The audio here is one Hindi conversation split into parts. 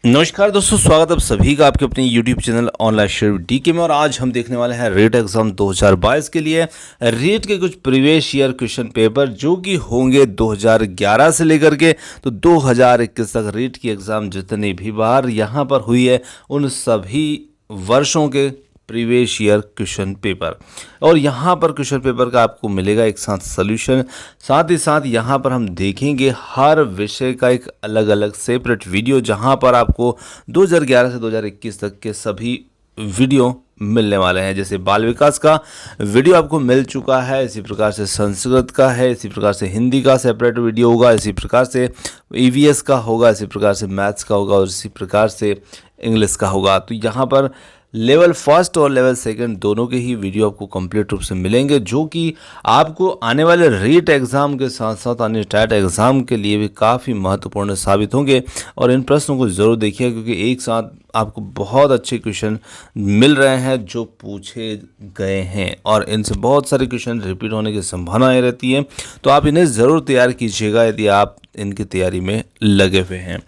नमस्कार दोस्तों, स्वागत है आप सभी का आपके अपने YouTube चैनल ऑनलाइन शेयर डीके में। और आज हम देखने वाले हैं रेट एग्जाम 2022 के लिए रेट के कुछ प्रीवियस ईयर क्वेश्चन पेपर जो कि होंगे 2011 से लेकर के तो 2021 तक। रेट की एग्ज़ाम जितनी भी बार यहाँ पर हुई है उन सभी वर्षों के प्रीवियस ईयर क्वेश्चन पेपर, और यहाँ पर क्वेश्चन पेपर का आपको मिलेगा एक साथ सॉल्यूशन। साथ ही साथ यहाँ पर हम देखेंगे हर विषय का एक अलग अलग सेपरेट वीडियो, जहाँ पर आपको 2011 से 2021 तक के सभी वीडियो मिलने वाले हैं। जैसे बाल विकास का वीडियो आपको मिल चुका है, इसी प्रकार से संस्कृत का है, इसी प्रकार से हिंदी का सेपरेट वीडियो होगा, इसी प्रकार से ईवीएस का होगा, इसी प्रकार से मैथ्स का होगा और इसी प्रकार से इंग्लिश का होगा। तो यहाँ पर लेवल फर्स्ट और लेवल सेकंड दोनों के ही वीडियो आपको कंप्लीट रूप से मिलेंगे, जो कि आपको आने वाले रीट एग्ज़ाम के साथ साथ आने टैट एग्ज़ाम के लिए भी काफ़ी महत्वपूर्ण साबित होंगे। और इन प्रश्नों को ज़रूर देखिए, क्योंकि एक साथ आपको बहुत अच्छे क्वेश्चन मिल रहे हैं जो पूछे गए हैं और इनसे बहुत सारे क्वेश्चन रिपीट होने की संभावनाएं रहती है। तो आप इन्हें ज़रूर तैयार कीजिएगा यदि आप इनकी तैयारी में लगे हुए हैं।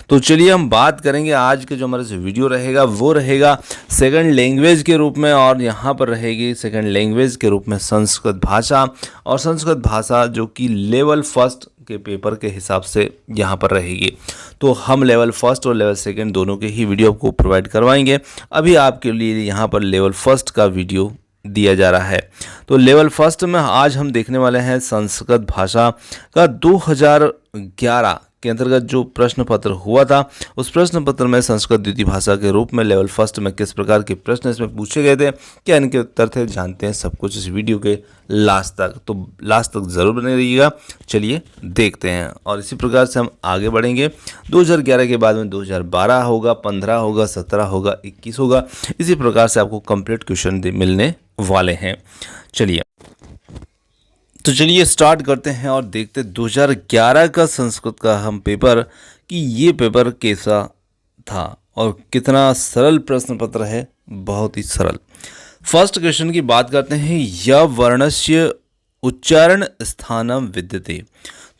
तो चलिए हम बात करेंगे आज के जो हमारा जो वीडियो रहेगा वो रहेगा सेकंड लैंग्वेज के रूप में, और यहाँ पर रहेगी सेकंड लैंग्वेज के रूप में संस्कृत भाषा। और संस्कृत भाषा जो कि लेवल फर्स्ट के पेपर के हिसाब से यहाँ पर रहेगी। तो हम लेवल फर्स्ट और लेवल सेकंड दोनों के ही वीडियो आपको प्रोवाइड करवाएंगे। अभी आपके लिए यहाँ पर लेवल फर्स्ट का वीडियो दिया जा रहा है। तो लेवल फर्स्ट में आज हम देखने वाले हैं संस्कृत भाषा का 2011 के अंतर्गत जो प्रश्न पत्र हुआ था, उस प्रश्न पत्र में संस्कृत द्वितीय भाषा के रूप में लेवल फर्स्ट में किस प्रकार के प्रश्न इसमें पूछे गए थे, क्या इनके उत्तर थे, जानते हैं सब कुछ इस वीडियो के लास्ट तक। तो लास्ट तक ज़रूर बने रहिएगा। चलिए देखते हैं और इसी प्रकार से हम आगे बढ़ेंगे। 2011 के बाद में 2012 होगा, 15 होगा, 17 होगा, 21 होगा। इसी प्रकार से आपको कंप्लीट क्वेश्चन मिलने वाले हैं। चलिए स्टार्ट करते हैं और देखते 2011 का संस्कृत का हम पेपर कि ये पेपर कैसा था और कितना सरल प्रश्न पत्र है, बहुत ही सरल। फर्स्ट क्वेश्चन की बात करते हैं, य वर्णस्य उच्चारण स्थानम विद्यते।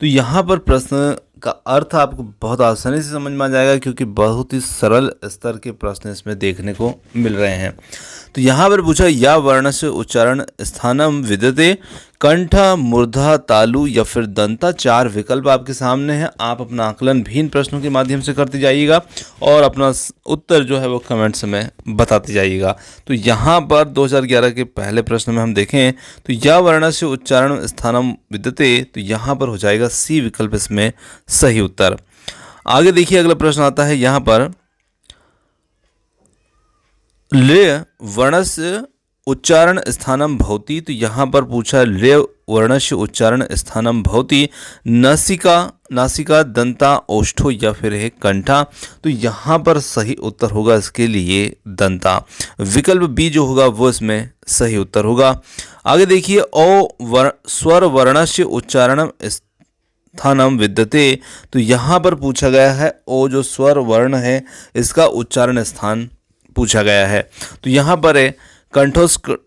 तो यहाँ पर प्रश्न का अर्थ आपको बहुत आसानी से समझ में आ जाएगा, क्योंकि बहुत ही सरल स्तर के प्रश्न इसमें देखने को मिल रहे हैं। तो यहाँ पर पूछा, या वर्ण से उच्चारण स्थानम विद्यते, कंठ, मूर्धा, तालु या फिर दंता। 4 विकल्प आपके सामने हैं। आप अपना आकलन भी इन प्रश्नों के माध्यम से करते जाइएगा और अपना उत्तर जो है वो कमेंट्स में बताते जाइएगा। तो यहाँ पर 2011 के पहले प्रश्न में हम देखें तो या वर्ण से उच्चारण स्थानम विद्यते, तो यहाँ पर हो जाएगा सी विकल्प इसमें सही उत्तर। आगे देखिए अगला प्रश्न आता है यहाँ पर, ले वर्णस्य उच्चारण स्थानम भवति। तो यहाँ पर पूछा ले वर्णस्य उच्चारण स्थानम भवति, नासिका, दंता, ओष्ठो या फिर है कंठा। तो यहाँ पर सही उत्तर होगा इसके लिए दंता। विकल्प बी जो होगा वो इसमें सही उत्तर होगा। आगे देखिए, स्वर वर्णस्य उच्चारण स्थानम विद्यते। तो यहाँ पर पूछा गया है ओ जो स्वर वर्ण है इसका उच्चारण स्थान पूछा गया है। तो यहाँ पर है कंठोष्ठम,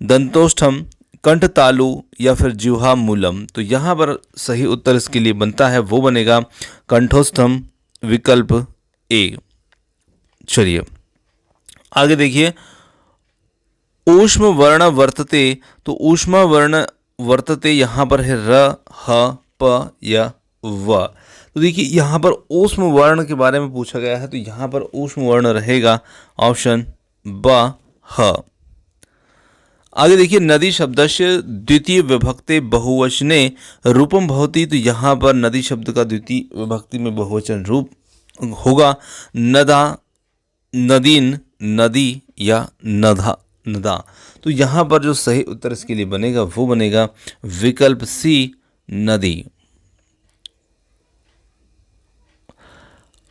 दंतोष्ठम, कंठतालु या फिर जिह्वा मूलम। तो यहाँ पर सही उत्तर इसके लिए बनता है वो बनेगा कंठोष्ठम, विकल्प ए। चलिए आगे देखिए, ऊष्म वर्ण वर्तते। तो ऊष्म वर्ण वर्तते यहाँ पर है र, ह, प या व। तो देखिए यहाँ पर ऊष्म वर्ण के बारे में पूछा गया है, तो यहाँ पर ऊष्म वर्ण रहेगा ऑप्शन ब, ह। आगे देखिए, नदी शब्दस्य द्वितीय विभक्ति बहुवचने रूपम भवति। तो यहाँ पर नदी शब्द का द्वितीय विभक्ति में बहुवचन रूप होगा नदा, नदीन, नदी या नधा, नदा। तो यहाँ पर जो सही उत्तर इसके लिए बनेगा वो बनेगा विकल्प सी, नदी।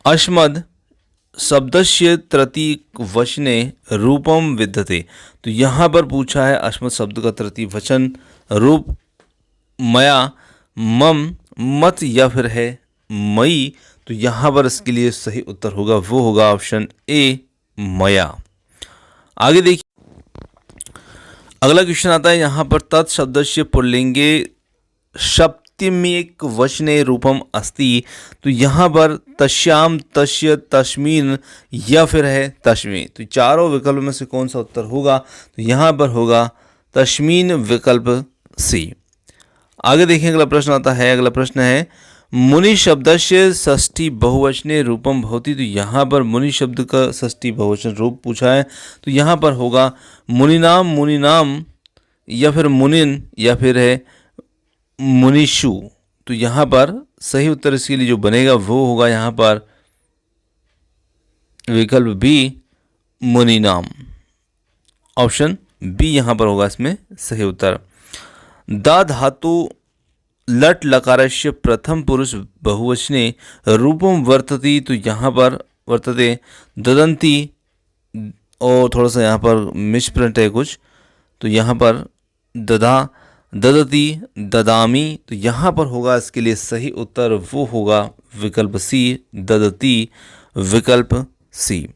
अश्मद शब्दस्य तृतीय वचने रूपम विद्यते। तो यहाँ पर पूछा है अश्मद शब्द का तृतीय वचन रूप मया, मम, मत या फिर है मई। तो यहाँ पर इसके लिए सही उत्तर होगा वो होगा ऑप्शन ए, मया। आगे देखिए अगला क्वेश्चन आता है यहाँ पर, तत् शब्दस्य पुल्लिंगे शब्द तृतीयमेक वचने रूपम अस्ति, तो यहाँ पर तस्याम, तस्य, तस्मिन या फिर है तस्मी। तो चारों विकल्प में से कौन सा उत्तर होगा? तो यहाँ पर होगा तस्मीन, विकल्प सी। आगे देखिए अगला प्रश्न आता है। अगला प्रश्न है मुनि शब्दस्य षष्ठी बहुवचने रूपम भवति। तो यहाँ पर मुनि शब्द का षष्ठी बहुवचन रूप पूछा है, तो यहाँ पर होगा मुनिनाम, मुनिनाम या फिर मुनिन या फिर है मुनिषु। तो यहाँ पर सही उत्तर इसके लिए जो बनेगा वो होगा यहाँ पर विकल्प बी, मुनिनाम। ऑप्शन बी यहाँ पर होगा इसमें सही उत्तर। दा धातु लट लकारस्य प्रथम पुरुष बहुवचने रूपम वर्तति। तो यहाँ पर वर्तते ददंती, और थोड़ा सा यहाँ पर मिसप्रिंट है कुछ, तो यहाँ पर ददा, ददती, ददामी। तो यहाँ पर होगा इसके लिए सही उत्तर वो होगा विकल्प सी, ददती, विकल्प सी।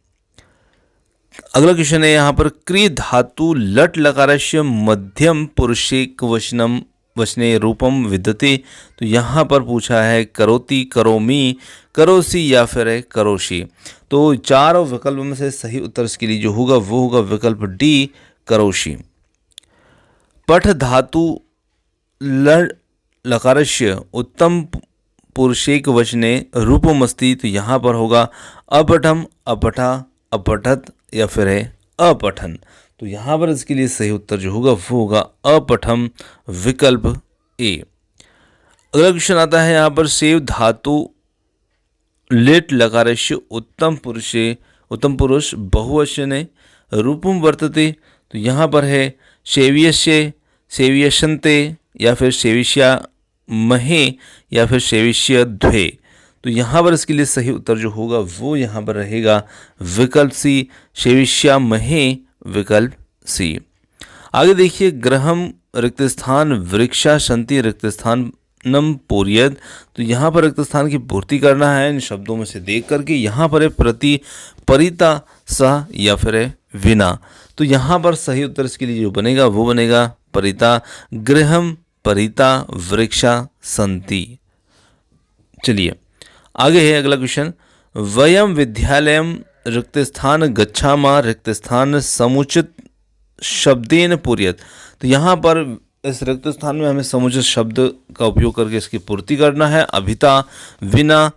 अगला क्वेश्चन है यहाँ पर क्री धातु लट लकारस्य मध्यम पुरुषेक वचनम वचने रूपम विद्यते। तो यहाँ पर पूछा है करोति, करोमी, करोसी या फिर है करोशी। तो चारों विकल्प में से सही उत्तर इसके लिए जो होगा वो होगा विकल्प डी, करोशी। पठ धातु लट लकारस्य उत्तम पुरुषेक वचने रूपमस्ति। तो यहाँ पर होगा अपठम, अपठा, अपठत या फिर है अपठन। तो यहाँ पर इसके लिए सही उत्तर जो होगा वो होगा अपठम, विकल्प ए। अगला क्वेश्चन आता है यहाँ पर सेव धातु लेट लकारस्य उत्तम पुरुष बहुवचने रूपम वर्तते। तो यहाँ पर है सेव्यस्य, सेव्यशन्ते या फिर सेविष्या महे या फिर सेविष्य द्वे। तो यहाँ पर इसके लिए सही उत्तर जो होगा वो यहाँ पर रहेगा विकल्प सी, सेविष्या महे, विकल्प सी। आगे देखिए ग्रहम रिक्त स्थान वृक्षा संति रिक्त स्थानम पूर्यद। तो यहाँ पर रिक्त स्थान की पूर्ति करना है इन शब्दों में से देख करके। यहाँ पर है प्रति, परिता, सह या फिर है विना। तो यहाँ पर सही उत्तर इसके लिए जो बनेगा वो बनेगा परिता, गृहम, परिता, वृक्षा संति। चलिए आगे है अगला क्वेश्चन। वयम विद्यालयम रिक्त स्थान गच्छामा रिक्त स्थान समुचित शब्देन पूर्यत। तो यहाँ पर इस रिक्त स्थान में हमें समुचित शब्द का उपयोग करके इसकी पूर्ति करना है। अभिता, विना,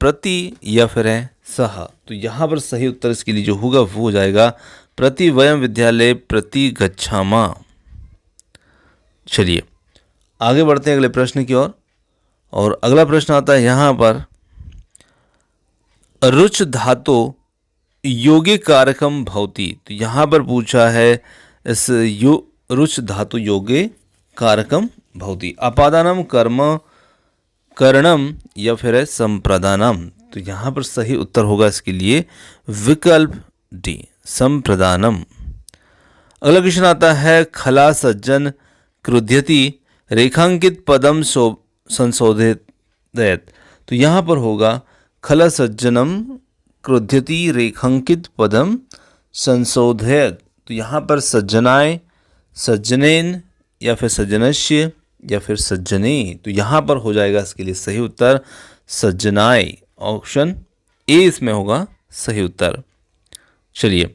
प्रति या फिर है सह। तो यहाँ पर सही उत्तर इसके लिए जो होगा वो हो जाएगा प्रति वयम विद्यालय प्रति गच्छामा। चलिए आगे बढ़ते हैं अगले प्रश्न की ओर। और अगला प्रश्न आता है यहाँ पर रुच धातु योगे कारकम भवति। तो यहाँ पर पूछा है इस रुच धातु योगे कारकम भवति। अपादानम, कर्म, करणम या फिर है संप्रदानम। तो यहाँ पर सही उत्तर होगा इसके लिए विकल्प डी, संप्रदानम। अगला क्वेश्चन आता है खला सज्जन क्रुध्यति रेखांकित पदम संशोधित। तो यहाँ पर होगा खला सज्जनम क्रुध्यति रेखांकित पदम संशोधयत। तो यहाँ पर सज्जनाय, सज्जनेन या फिर सज्जनस्य या फिर सज्जने। तो यहाँ पर हो जाएगा इसके लिए सही उत्तर सज्जनाय। ऑप्शन ए इसमें होगा सही उत्तर। चलिए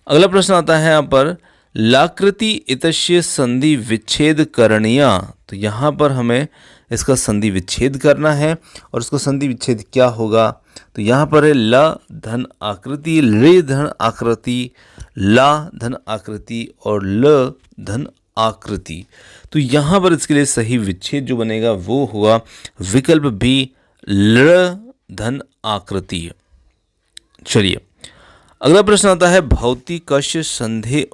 अगला प्रश्न आता है यहाँ पर लाकृति इतस्य संधि विच्छेद करणीया। तो यहाँ पर हमें इसका संधि विच्छेद करना है और इसका संधि विच्छेद क्या होगा? तो यहाँ पर है ल धन आकृति, ले धन आकृति, ला धन आकृति और ल धन आकृति। तो यहाँ पर इसके लिए सही विच्छेद जो बनेगा वो होगा विकल्प बी, ल धन आकृति। चलिए अगला प्रश्न आता है भौतिकस्य संधि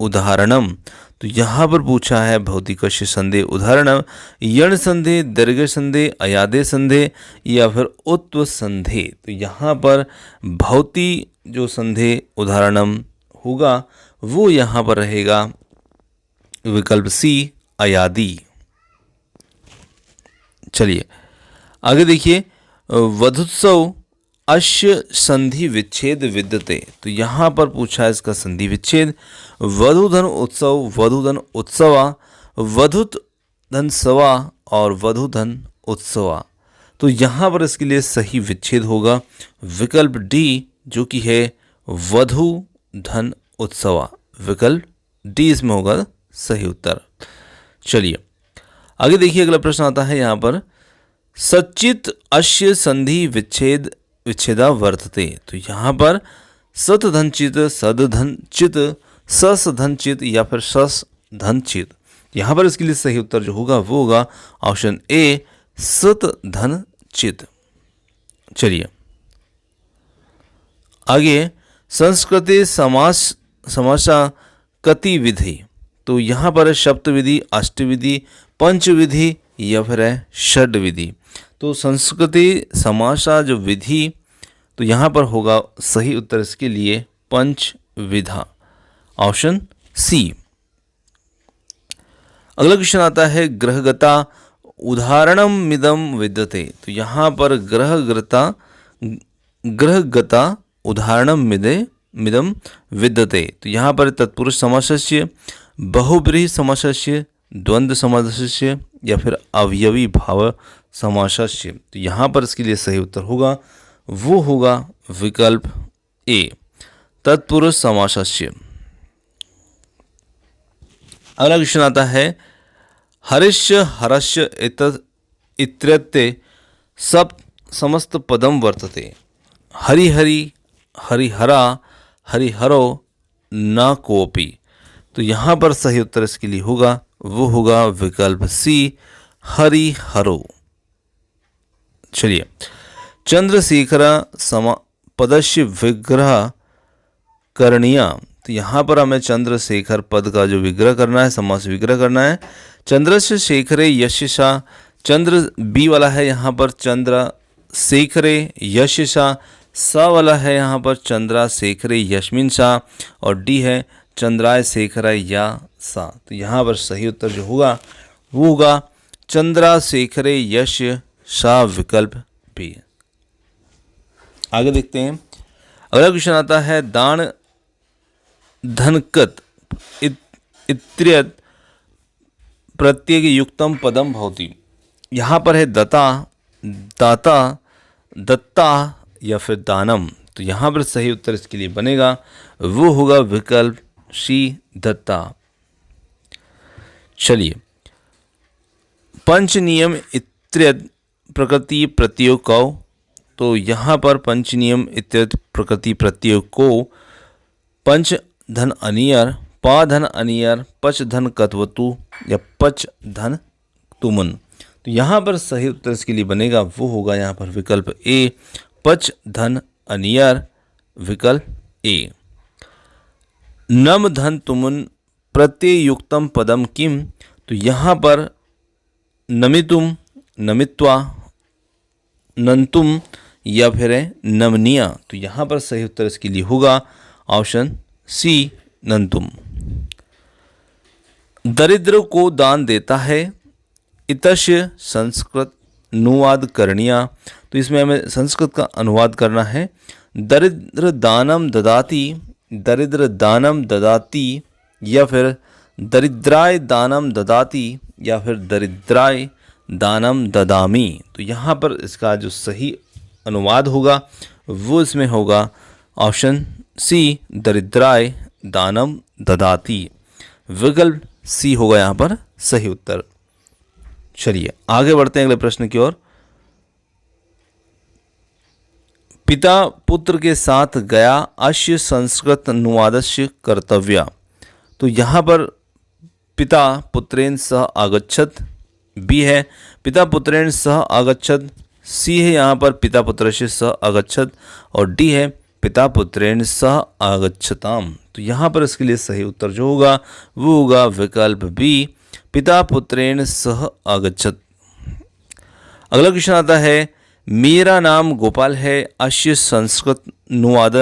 उदाहरणम। तो यहाँ पर पूछा है भौतिकस्य संधि उदाहरणम यण संधि, दीर्घ संधि, अयादे संधि या फिर उत्व संधि। तो यहाँ पर भौति जो संधि उदाहरणम होगा वो यहाँ पर रहेगा विकल्प सी, अयादी। चलिए आगे देखिए वधुत्सव अश्य संधि विच्छेद विद्यते। तो यहाँ पर पूछा है इसका संधि विच्छेद। वधुधन उत्सव, वधुधन उत्सवा, वधुत धन सवा और वधु धन उत्सवा। तो यहाँ पर इसके लिए सही विच्छेद होगा विकल्प डी जो कि है वधु धन उत्सवा। विकल्प डी इसमें होगा सही उत्तर। चलिए आगे देखिए, अगला प्रश्न आता है यहाँ पर सचित अश्य संधि विच्छेद विच्छेदा वर्तते। तो यहाँ पर सत धन चित, सद धन चित, सस धन चित या फिर सस धन चित। यहाँ पर इसके लिए सही उत्तर जो होगा वो होगा ऑप्शन ए सत धन चित। चलिए आगे संस्कृति समास समासा कति विधि। तो यहाँ पर है सप्तविधि, अष्टविधि, पंचविधि या फिर है षड विधि। तो संस्कृति समासा जो विधि, तो यहाँ पर होगा सही उत्तर इसके लिए पंचविधा, ऑप्शन सी। अगला क्वेश्चन आता है ग्रहगता उदाहरणम मिदम विद्यते। तो यहाँ पर ग्रहगता उदाहरणम मिदम विद्यते। तो यहाँ पर तत्पुरुष समासस्य, बहुब्रीहि समासस्य, द्वंद्व समासस्य या फिर अवयवी भाव समासस्य। तो यहाँ पर इसके लिए सही उत्तर होगा वो होगा विकल्प ए तत्पुरुष समासस्य। अगला क्वेश्चन आता है हरिश्य हरस्य इत्यर्थे समस्त पदम वर्तते। हरिहरि, हरिहरा, हरिहरो न कोपि। तो यहाँ पर सही उत्तर इसके लिए होगा वो होगा विकल्प सी हरिहरो। चलिए चंद्रशेखर पदस्य विग्रह करणीया। तो यहाँ पर हमें चंद्रशेखर पद का जो विग्रह करना है, समास विग्रह करना है। चंद्रस्य शेखरे यशसा, चंद्र बी वाला है यहाँ पर चंद्रशेखरे यशसा, सा वाला है यहाँ पर चंद्रशेखरे यस्मिन सा और डी है चंद्राय शेखराय या सा। तो यहाँ पर सही उत्तर जो होगा वो होगा चंद्रशेखरे यश सा, विकल्प बी। आगे देखते हैं, अगला क्वेश्चन आता है दान धनकत इत्यत प्रत्येक युक्तम पदम भवति। यहाँ पर है दता, दाता, दत्ता या फिर दानम। तो यहाँ पर सही उत्तर इसके लिए बनेगा वो होगा विकल्प सी दत्ता। चलिए पंच नियम इत्यत प्रकृति प्रत्यय कौ। तो यहाँ पर पंच नियम इत्यत प्रकृति प्रत्यय को पंच धन अनियर, पा धन अनियर, पच धन कत्वतु या पच धन तुमन। तो यहाँ पर सही उत्तर इसके लिए बनेगा वो होगा यहाँ पर विकल्प ए पच धन अनियर, विकल्प ए। नम धन तुमन प्रत्यय युक्तम पदम किम। तो यहाँ पर नमितुम, नमित्वा, नंतुम या फिर है नमनिया। तो यहाँ पर सही उत्तर इसके लिए होगा ऑप्शन सी नंतुम। दरिद्र को दान देता है इतस्य संस्कृत अनुवाद करणीया। तो इसमें हमें संस्कृत का अनुवाद करना है। दरिद्र दानम ददाति, दरिद्र दानम ददाति या फिर दरिद्राय दानम ददाति या फिर दरिद्राय दानम ददामी। तो यहाँ पर इसका जो सही अनुवाद होगा वो इसमें होगा ऑप्शन सी दरिद्राय दानम ददाति, विकल्प सी होगा यहाँ पर सही उत्तर। चलिए आगे बढ़ते हैं अगले प्रश्न की ओर। पिता पुत्र के साथ गया अश्य संस्कृत अनुवादस्य कर्तव्य। तो यहाँ पर पिता पुत्रेण सह आगच्छत, बी है पिता पुत्रेण सह आगच्छत, सी है यहाँ पर पिता पुत्रस्य सह आगच्छत और डी है पिता पुत्रेण सह आगच्छताम। तो यहाँ पर इसके लिए सही उत्तर जो होगा वो होगा विकल्प बी पिता पुत्रेण सह आगच्छत। अगला क्वेश्चन आता है मेरा नाम गोपाल है अश्य संस्कृत अनुवाद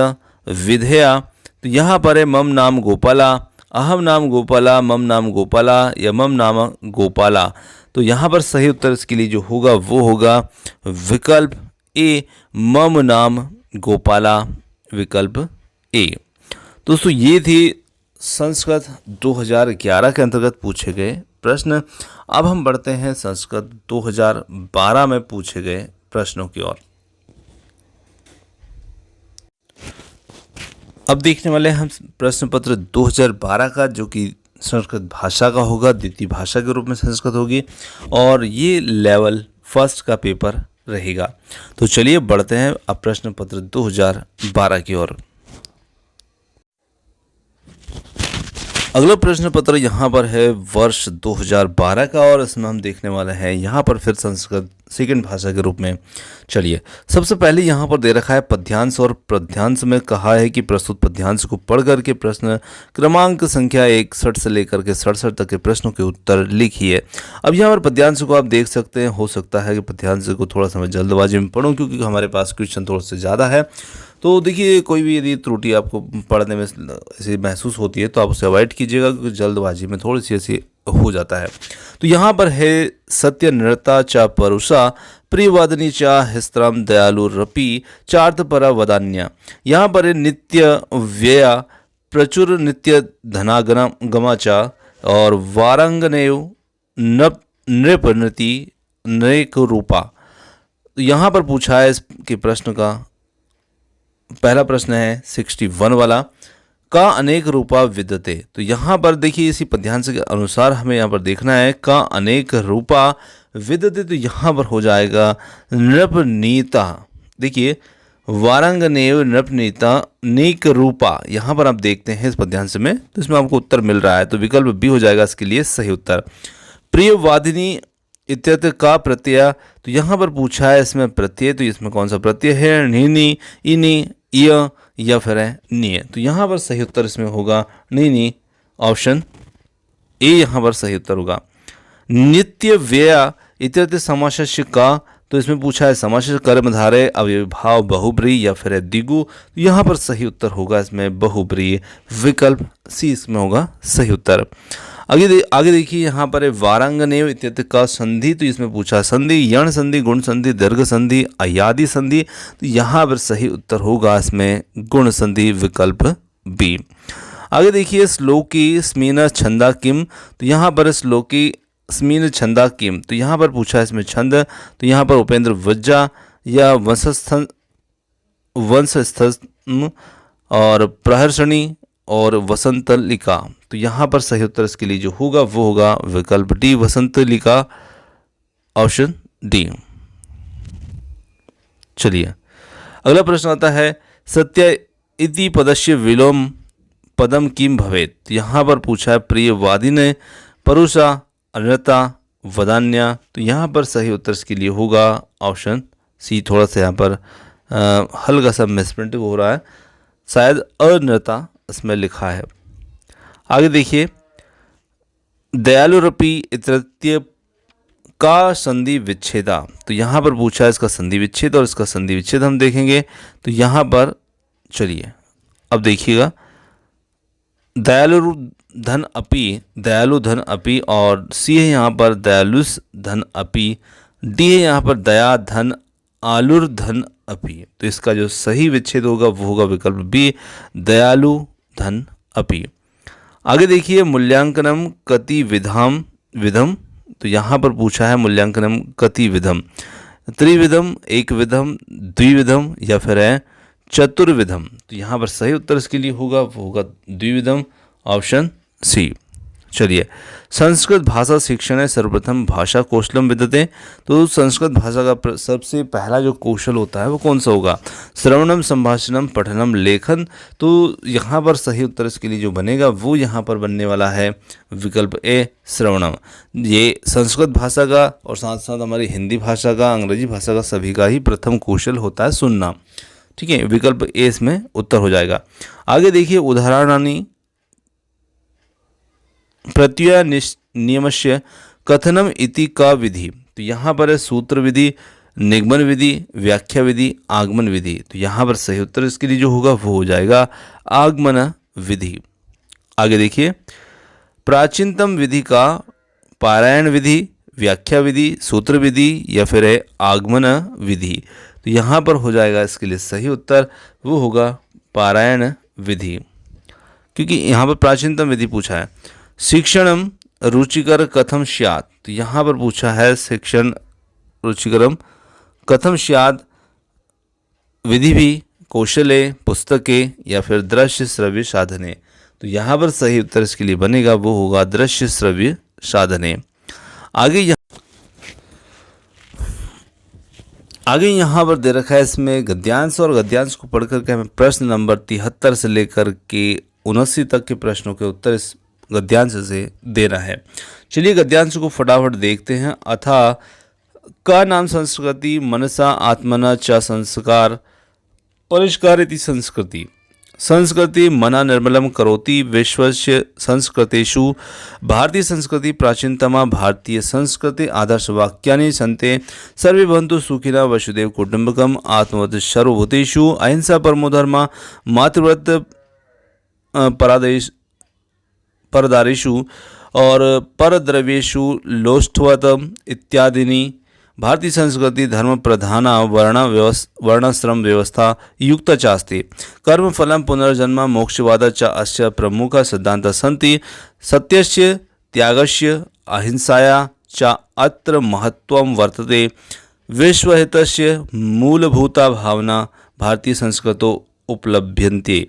विधेया। तो यहाँ पर है मम नाम गोपाला, अहम नाम गोपाला, मम नाम गोपाला या मम नाम गोपाला। तो यहाँ पर सही उत्तर इसके लिए जो होगा वो होगा विकल्प ए मम नाम गोपाला, विकल्प ए। दोस्तों ये थी संस्कृत 2011 के अंतर्गत पूछे गए प्रश्न। अब हम बढ़ते हैं संस्कृत 2012 में पूछे गए प्रश्नों की ओर। अब देखने वाले हैं हम प्रश्न पत्र 2012 का, जो कि संस्कृत भाषा का होगा, द्वितीय भाषा के रूप में संस्कृत होगी और ये लेवल फर्स्ट का पेपर रहेगा। तो चलिए बढ़ते हैं अब प्रश्न पत्र 2012 की ओर। अगला प्रश्न पत्र यहाँ पर है वर्ष 2012 का और इसमें हम देखने वाले हैं यहाँ पर फिर संस्कृत सेकंड भाषा के रूप में। चलिए सबसे पहले यहाँ पर दे रखा है पद्यांश और पद्यांश में कहा है कि प्रस्तुत पद्यांश को पढ़ करके प्रश्न क्रमांक संख्या 61 से लेकर के 67 तक के प्रश्नों के उत्तर लिखिए। अब यहाँ पर पद्यांश को आप देख सकते हैं, हो सकता है कि पद्यांश को थोड़ा सा मैं जल्दबाजी में पढ़ूँ क्योंकि हमारे पास क्वेश्चन थोड़ा सा ज़्यादा है। तो देखिए कोई भी यदि त्रुटि आपको पढ़ने में ऐसी महसूस होती है तो आप उसे अवॉइड कीजिएगा क्योंकि जल्दबाजी में थोड़ी सी ऐसी हो जाता है। तो यहाँ पर है सत्य नृता च परुषा प्रियवादिनी च हिस्त्रम दयालु रपि चार्थ परा वदान्या। यहाँ पर है नित्य व्यया प्रचुर नित्य धनागमा च और वारांगनेव नृपनृति नृक रूपा। यहाँ पर पूछा है इसके प्रश्न का पहला प्रश्न है 61 वाला, का अनेक रूपा विद्यते। तो यहाँ पर देखिए इसी पद्यांश के अनुसार हमें यहाँ पर देखना है का अनेक रूपा विद्यते। तो यहाँ पर हो जाएगा नृपनीता। देखिए वारांगनेव नृपनीता नेक रूपा, यहाँ पर आप देखते हैं इस पद्यांश में, तो इसमें आपको उत्तर मिल रहा है। तो विकल्प बी हो जाएगा इसके लिए सही उत्तर। प्रियवादिनी इत्यर्थ का प्रत्यय, तो यहाँ पर पूछा है इसमें प्रत्यय, तो इसमें कौन सा प्रत्यय है, नीनी इनी य या फिर है निय। तो यहाँ पर सही उत्तर इसमें होगा नीनी, ऑप्शन ए यहाँ पर सही उत्तर होगा। नित्य व्यय इत्यर्थ समासस्य का, तो इसमें पूछा है समासस्य कर्मधारय अव्ययभाव बहुब्रीहि या फिर है द्विगु। तो यहाँ पर सही उत्तर होगा इसमें बहुब्रीहि, विकल्प सी इसमें होगा सही उत्तर। आगे देखिए यहाँ पर है वारांगनेव इत्यर्थ का संधि, तो इसमें पूछा संधि यण संधि गुण संधि दीर्घ संधि अयादि संधि। तो यहाँ पर सही उत्तर होगा इसमें गुण संधि, विकल्प बी। आगे देखिए श्लोकी स्मीन छंदा किम, तो यहाँ पर श्लोकी स्मीन छंदा किम, तो यहाँ पर पूछा है इसमें छंद, तो यहाँ पर उपेंद्र वज्जा या वंशस्थम और प्रहर्षणी और वसंतलिका। तो यहाँ पर सही उत्तर इसके लिए जो होगा वो होगा विकल्प डी, वसंतलिका, ऑप्शन डी। चलिए अगला प्रश्न आता है सत्य इति पदस्य विलोम पदम किम भवेत। यहाँ पर पूछा है प्रियवादिने परुषा अनृता वदान्या। तो यहाँ पर सही उत्तर इसके लिए होगा ऑप्शन सी। थोड़ा सा यहाँ पर हल्का सा मिसप्रिंट हो रहा है, शायद अनृता इसमें लिखा है। आगे देखिए दयालुरपि इत्यर्थ का संधि विच्छेदा, तो यहाँ पर पूछा है इसका संधि विच्छेद और इसका संधि विच्छेद हम देखेंगे। तो यहाँ पर चलिए अब देखिएगा दयालु धन दयालु धन अपि और सी है यहाँ पर दयालुस धन अपि, डी है यहाँ पर दया धन आलुर धन अपि। तो इसका जो सही विच्छेद होगा वो होगा विकल्प बी, दयालु धन अपि। आगे देखिए मूल्यांकनम कति विधम, तो यहाँ पर पूछा है मूल्यांकनम कति विधम, त्रिविधम एक विधम द्विविधम या फिर है चतुर्विधम। तो यहाँ पर सही उत्तर इसके लिए होगा वो होगा द्विविधम, ऑप्शन सी। चलिए संस्कृत भाषा शिक्षण है सर्वप्रथम भाषा कौशलम विद्यते। तो संस्कृत भाषा का सबसे पहला जो कौशल होता है वो कौन सा होगा, श्रवणम संभाषणम पठनम लेखन। तो यहाँ पर सही उत्तर इसके लिए जो बनेगा वो यहाँ पर बनने वाला है विकल्प ए, श्रवणम। ये संस्कृत भाषा का और साथ साथ हमारी हिंदी भाषा का, अंग्रेजी भाषा का सभी का ही प्रथम कौशल होता है सुनना। ठीक है, विकल्प ए इसमें उत्तर हो जाएगा। आगे देखिए उदाहरणानि प्रत्यय नियमस्य कथनम इति का विधि। तो यहाँ पर है सूत्र विधि, निगमन विधि, व्याख्या विधि, आगमन विधि। तो यहाँ पर सही उत्तर इसके लिए जो होगा वो हो जाएगा आगमन विधि। आगे देखिए प्राचीनतम विधि का पारायण विधि, व्याख्या विधि, सूत्र विधि या फिर है आगमन विधि। तो यहाँ पर हो जाएगा इसके लिए सही उत्तर वो होगा पारायण विधि, क्योंकि यहाँ पर प्राचीनतम विधि पूछा है। शिक्षणम रुचिकर कथम स्यात्, तो यहाँ पर पूछा है शिक्षण रुचिकरम कथम स्यात्, विधि भी, कौशले, पुस्तके या फिर दृश्य श्रव्य साधने। तो यहाँ पर सही उत्तर इसके लिए बनेगा वो होगा दृश्य श्रव्य साधने। आगे यहाँ पर दे रखा है इसमें गद्यांश, और गद्यांश को पढ़ करके हमें प्रश्न नंबर 73 से लेकर के 79 तक के प्रश्नों के उत्तर इस गद्यांश से देना है। चलिए गद्यांश को फटाफट देखते हैं। अथा का नाम संस्कृति मनसा आत्मना च संस्कार परिष्कार इति संस्कृति। संस्कृति मना निर्मलम करोति विश्वस्य संस्कृतेषु भारतीय संस्कृति प्राचीनतमा भारतीय संस्कृति आदर्श वाक्यानि सन्ते सर्वे भवन्तु सुखिनः वसुधैव कुटुम्बकम् आत्मवत् सर्वभूतेषु अहिंसा परमो धर्मः मातृव्रत परदारेषु और परद्रव्येषु लोष्ठवत् इत्यादिनी भारतीय संस्कृति धर्म प्रधाना वर्णाश्रम व्यवस्था युक्त चास्ति कर्म फलम पुनर्जन्म मोक्षवाद च अस्य प्रमुख सिद्धांत सन्ति सत्यस्य त्यागस्य अहिंसाया च अत्र महत्वं वर्तते विश्वहितस्य मूलभूता भावना भारतीय संस्कृतो उपलभ्यन्ते।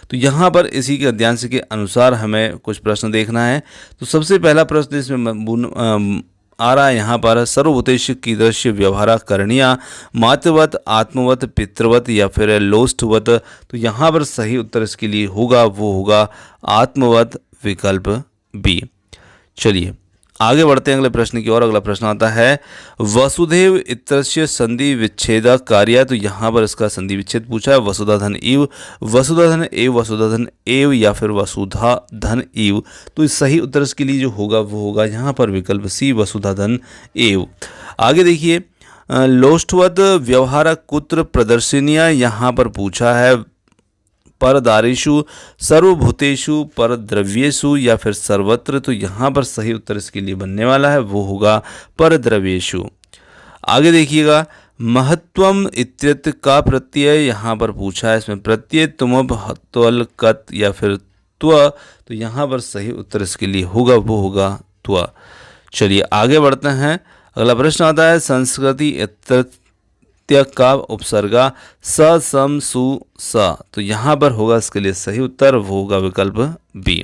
तो यहाँ पर इसी के अध्यांश के अनुसार हमें कुछ प्रश्न देखना है। तो सबसे पहला प्रश्न इसमें आ रहा है यहाँ पर सर्वभूतेषु कीदृश व्यवहार करणीया मातृवत आत्मवत पितृवत या फिर लोष्ठवत। तो यहाँ पर सही उत्तर इसके लिए होगा वो होगा आत्मवत विकल्प बी। चलिए आगे बढ़ते हैं अगले प्रश्न की ओर। अगला प्रश्न आता है वसुधैव इत्यस्य संधि विच्छेद कार्य। तो यहाँ पर इसका संधि विच्छेद पूछा है वसुधाधन इव, वसुधाधन एव, वसुधाधन एव या फिर वसुधाधन इव। तो इस सही उत्तर इसके लिए जो होगा वो होगा यहाँ पर विकल्प सी वसुधाधन एव। आगे देखिए लोष्ठवत व्यवहार कुत्र प्रदर्शनीय, यहाँ पर पूछा है परदारेषु सर्वभूतेषु परद्रव्येषु या फिर सर्वत्र। तो यहाँ पर सही उत्तर इसके लिए बनने वाला है वो होगा परद्रव्येषु। आगे देखिएगा महत्वम इत्यत्र का प्रत्यय, यहाँ पर पूछा है इसमें प्रत्यय तुम त्वल कत या फिर त्व। तो यहाँ पर सही उत्तर इसके लिए होगा वो होगा त्व। चलिए आगे बढ़ते हैं। अगला प्रश्न आता है संस्कृति इत्य का उपसर्गा स सम सु स। तो यहाँ पर होगा इसके लिए सही उत्तर वो होगा विकल्प बी।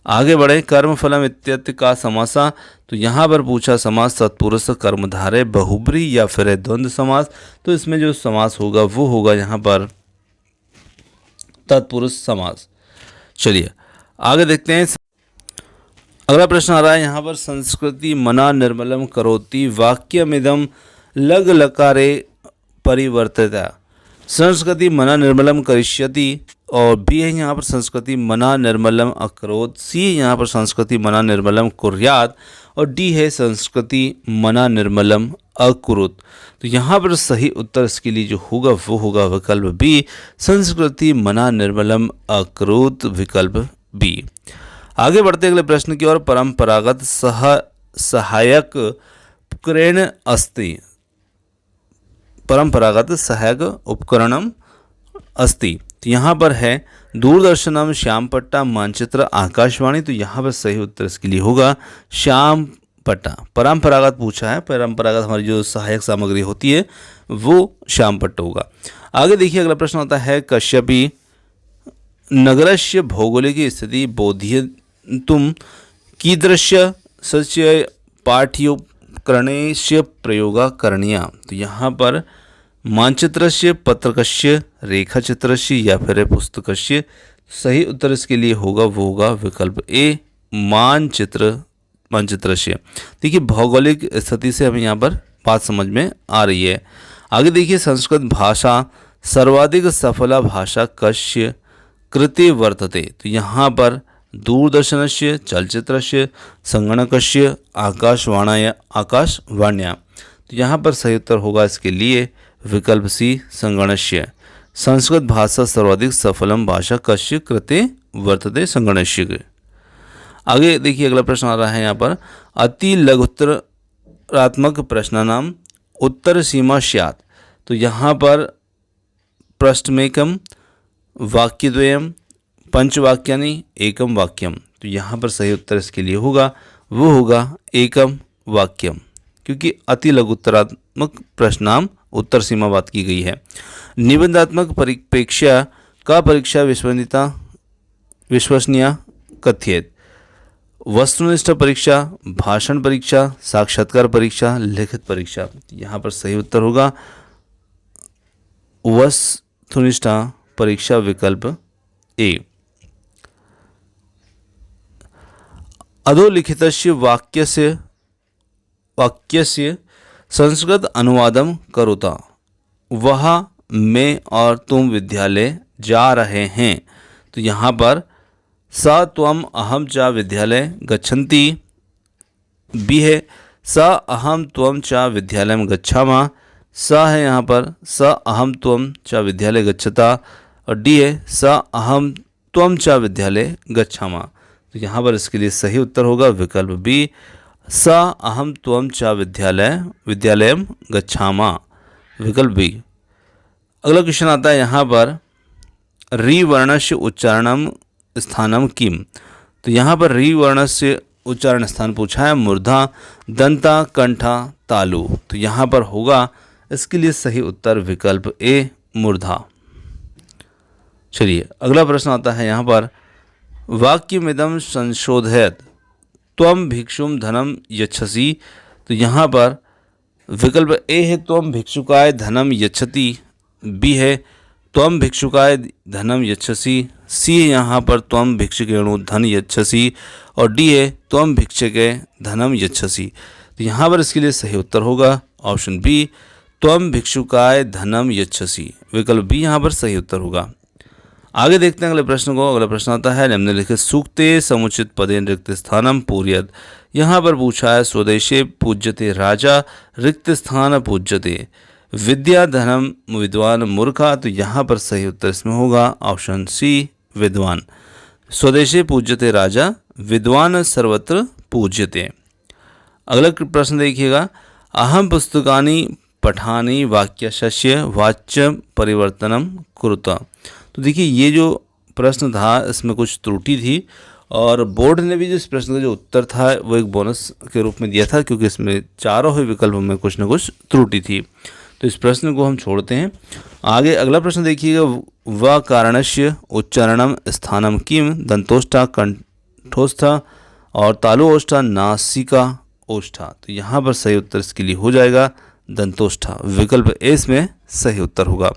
आगे बढ़े कर्म फलम इत्यत्र का समासा। तो यहाँ पर पूछा समास तत्पुरुष कर्मधारय बहुब्री या फिर द्वंद्व समास। तो इसमें जो समास होगा वो होगा यहाँ पर तत्पुरुष समास। चलिए आगे देखते हैं। अगला प्रश्न आ रहा है यहाँ पर संस्कृति मना निर्मलम करोति वाक्यमिदम लग लकारे परिवर्तिता। संस्कृति मना निर्मलम करिष्यति और बी है यहाँ पर संस्कृति मना निर्मलम अकरोत्, सी है यहाँ पर संस्कृति मना निर्मलम कुर्यात् और डी है संस्कृति मना निर्मलम अकुरुत। तो यहाँ पर सही उत्तर इसके लिए जो होगा वो होगा विकल्प बी संस्कृति मना निर्मलम अकुरुत विकल्प बी। आगे बढ़ते अगले प्रश्न की ओर। परंपरागत सहायक उपकरण अस्ति, परंपरागत सहायक उपकरणम अस्ति। तो यहाँ पर है दूरदर्शनम श्यामपट्टा मानचित्र आकाशवाणी। तो यहाँ पर सही उत्तर इसके लिए होगा श्यामपट्टा। परंपरागत पूछा है, परंपरागत हमारी जो सहायक सामग्री होती है वो श्यामपट्टा होगा। आगे देखिए अगला प्रश्न होता है कश्यपी नगरस्य भौगोलिक स्थिति बोधयितुं कीदृश्य सस्य पाठ्योपकरणस्य प्रयोगा करणीया। तो यहाँ पर मानचित्रस्य पत्रकस्य रेखाचित्रस्य या फिर पुस्तकस्य। सही उत्तर इसके लिए होगा वो होगा विकल्प ए मानचित्रस्य। देखिए भौगोलिक स्थिति से हमें यहाँ पर बात समझ में आ रही है। आगे देखिए संस्कृत भाषा सर्वाधिक सफला भाषा कस्य कृते वर्तते। तो यहाँ पर दूरदर्शनस्य चलचित्रस्य संगणकस्य आकाशवाण्या। तो यहाँ पर सही उत्तर होगा इसके लिए विकल्प सी संगणस्य। संस्कृत भाषा सर्वाधिक सफलम भाषा कस्य कृते वर्तते संगणस्य। आगे देखिए अगला प्रश्न आ रहा है यहाँ पर अति लघुत्तरात्मक प्रश्नानाम उत्तर सीमा स्यात्। तो यहाँ पर प्रश्नमेकम वाक्यद्वयम पंचवाक्यानि एकम वाक्यम। तो यहाँ पर सही उत्तर इसके लिए होगा वो होगा एकम वाक्यम, क्योंकि अति लघुत्तरात्मक प्रश्नाम उत्तर सीमा बात की गई है। निबंधात्मक परिप्रेक्ष्य का परीक्षा विश्वसनीय कथ्येत। वस्तुनिष्ठ परीक्षा, भाषण परीक्षा, साक्षात्कार परीक्षा, लिखित परीक्षा। यहाँ पर सही उत्तर होगा वस्तुनिष्ठ परीक्षा विकल्प ए। अधोलिखितस्य वाक्यस्य संस्कृत अनुवादम करोता। वह, मैं और तुम विद्यालय जा रहे हैं। तो यहाँ पर स त्वम अहम च विद्यालय गच्छन्ति बी है स अहम त्वम च विद्यालयं गच्छामः। स है यहाँ पर स अहम त्वम च विद्यालय गच्छता, और डी है स अहम त्वम च विद्यालय गच्छामः। तो यहाँ पर इसके लिए सही उत्तर होगा विकल्प बी, स अहम त्वम च विद्यालयं गच्छामः, विकल्प बी। अगला क्वेश्चन आता है यहाँ पर री वर्णस्य उच्चारणम स्थानम किम। तो यहाँ पर री वर्णस्य उच्चारण स्थान पूछा है मूर्धा, दंता, कंठा, तालु। तो यहाँ पर होगा इसके लिए सही उत्तर विकल्प ए मूर्धा। चलिए अगला प्रश्न आता है यहाँ पर वाक्यमिदं संशोधयत त्वम भिक्षुम धनम यच्छसि। तो यहाँ पर विकल्प ए है त्वम भिक्षुकाय धनम यच्छति, बी है त्वम भिक्षुकाय धनम यच्छसि, सी है यहाँ पर त्वम भिक्षुकेणु धन यच्छसि, और डी है त्वम भिक्षके धनम यच्छसि। तो यहाँ पर इसके लिए सही उत्तर होगा ऑप्शन बी, त्वम भिक्षुकाय धनम यच्छसि, विकल्प बी यहाँ पर सही उत्तर होगा। आगे देखते हैं अगले प्रश्न को। अगला प्रश्न आता है निम्नलिखित सूक्ते समुचित पदे रिक्त स्थानम पूर्यत। यहाँ पर पूछा है स्वदेशे पूज्यते राजा रिक्त स्थान पूज्यते विद्या धनम विद्वान मूर्खा। तो यहाँ पर सही उत्तर इसमें होगा ऑप्शन सी विद्वान। स्वदेशे पूज्यते राजा विद्वान सर्वत्र पूज्यते। अगला प्रश्न देखिएगा अहम पुस्तकानि पठानि वाक्यस्य वाच्य परिवर्तनम कुरुता। तो देखिए ये जो प्रश्न था इसमें कुछ त्रुटि थी, और बोर्ड ने भी जिस प्रश्न का जो उत्तर था वो एक बोनस के रूप में दिया था, क्योंकि इसमें चारों ही विकल्पों में कुछ न कुछ त्रुटि थी। तो इस प्रश्न को हम छोड़ते हैं। आगे अगला प्रश्न देखिएगा व कारणस्य उच्चारणम स्थानम किम। दंतोष्ठा, कंठोष्ठा और तालुओष्ठा, नासिका ओष्ठा। तो यहाँ पर सही उत्तर इसके लिए हो जाएगा दंतोष्ठा, विकल्प ए इसमें सही उत्तर होगा।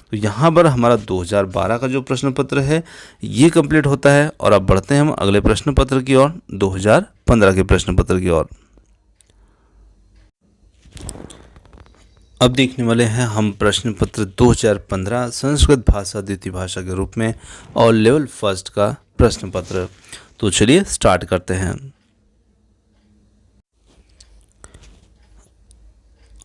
तो यहाँ पर हमारा 2012 का जो प्रश्न पत्र है ये कंप्लीट होता है, और अब बढ़ते हैं हम अगले प्रश्न पत्र की ओर, 2015 के प्रश्न पत्र की ओर। अब देखने वाले हैं हम प्रश्न पत्र 2015 संस्कृत भाषा द्वितीय भाषा के रूप में और लेवल फर्स्ट का प्रश्न पत्र। तो चलिए स्टार्ट करते हैं।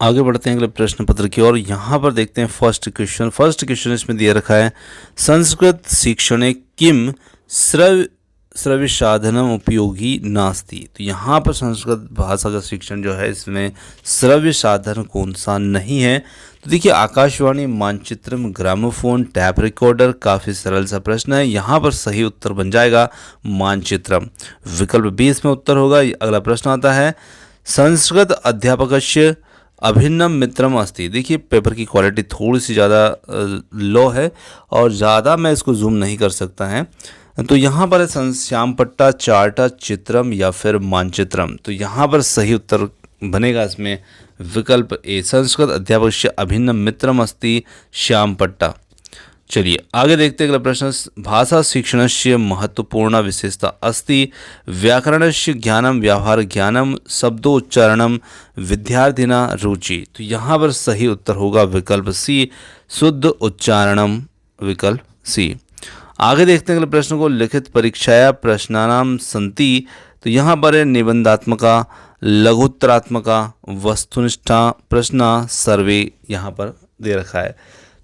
आगे बढ़ते हैं अगले प्रश्न पत्र की ओर। यहाँ पर देखते हैं फर्स्ट क्वेश्चन इसमें दिया रखा है संस्कृत शिक्षणे किम श्रव्य साधनम उपयोगी नास्ति। तो यहाँ पर संस्कृत भाषा का शिक्षण जो है इसमें श्रव्य साधन कौन सा नहीं है। तो देखिए आकाशवाणी, मानचित्रम, ग्रामोफोन, टैप रिकॉर्डर। काफ़ी सरल सा प्रश्न है, यहाँ पर सही उत्तर बन जाएगा मानचित्रम, विकल्प बी इसमें उत्तर होगा। अगला प्रश्न आता है संस्कृत अध्यापकस्य अभिन्नम मित्रम अस्ति। देखिए पेपर की क्वालिटी थोड़ी सी ज़्यादा लो है और ज़्यादा मैं इसको जूम नहीं कर सकता है। तो यहाँ पर है श्यामपट्टा, चार्टा, चित्रम या फिर मानचित्रम। तो यहाँ पर सही उत्तर बनेगा इसमें विकल्प ए, संस्कृत अध्यापकस्य अभिन्नम मित्रम अस्ति श्यामपट्टा। चलिए आगे देखते हैं अगला प्रश्न भाषा शिक्षणस्य महत्वपूर्ण विशेषता अस्ति व्याकरणस्य ज्ञानम, व्यवहार ज्ञानम, शब्दोच्चारणम, विद्यार्थिना रुचि। तो यहाँ पर सही उत्तर होगा विकल्प सी, शुद्ध उच्चारणम, विकल्प सी। आगे देखते हैं अगले प्रश्न को लिखित परीक्षाया प्रश्नानाम संति। तो यहाँ पर है निबंधात्मका, लघुत्तरात्मका, वस्तुनिष्ठा प्रश्न, सर्वे यहाँ पर दे रखा है।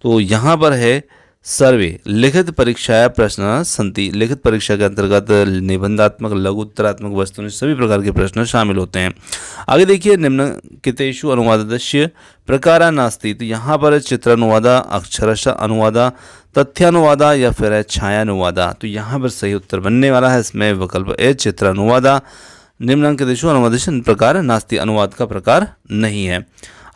तो यहाँ पर है सर्वे लिखित परीक्षाया प्रश्न संति। लिखित परीक्षा के अंतर्गत निबंधात्मक, लघु उत्तरात्मक, वस्तुनिष्ठ सभी प्रकार के प्रश्न शामिल होते हैं। आगे देखिए, निम्नलिखितेषु अनुवादस्य प्रकारा नास्ति। तो यहाँ पर चित्रानुवादा, अक्षरशः अनुवादा, तथ्यानुवादा या फिर है छायानुवादा। तो यहाँ पर सही उत्तर बनने वाला है इसमें विकल्प ए चित्रानुवादा। निम्नलिखितेषु अनुवादस्य प्रकार नास्ति, अनुवाद का प्रकार नहीं है।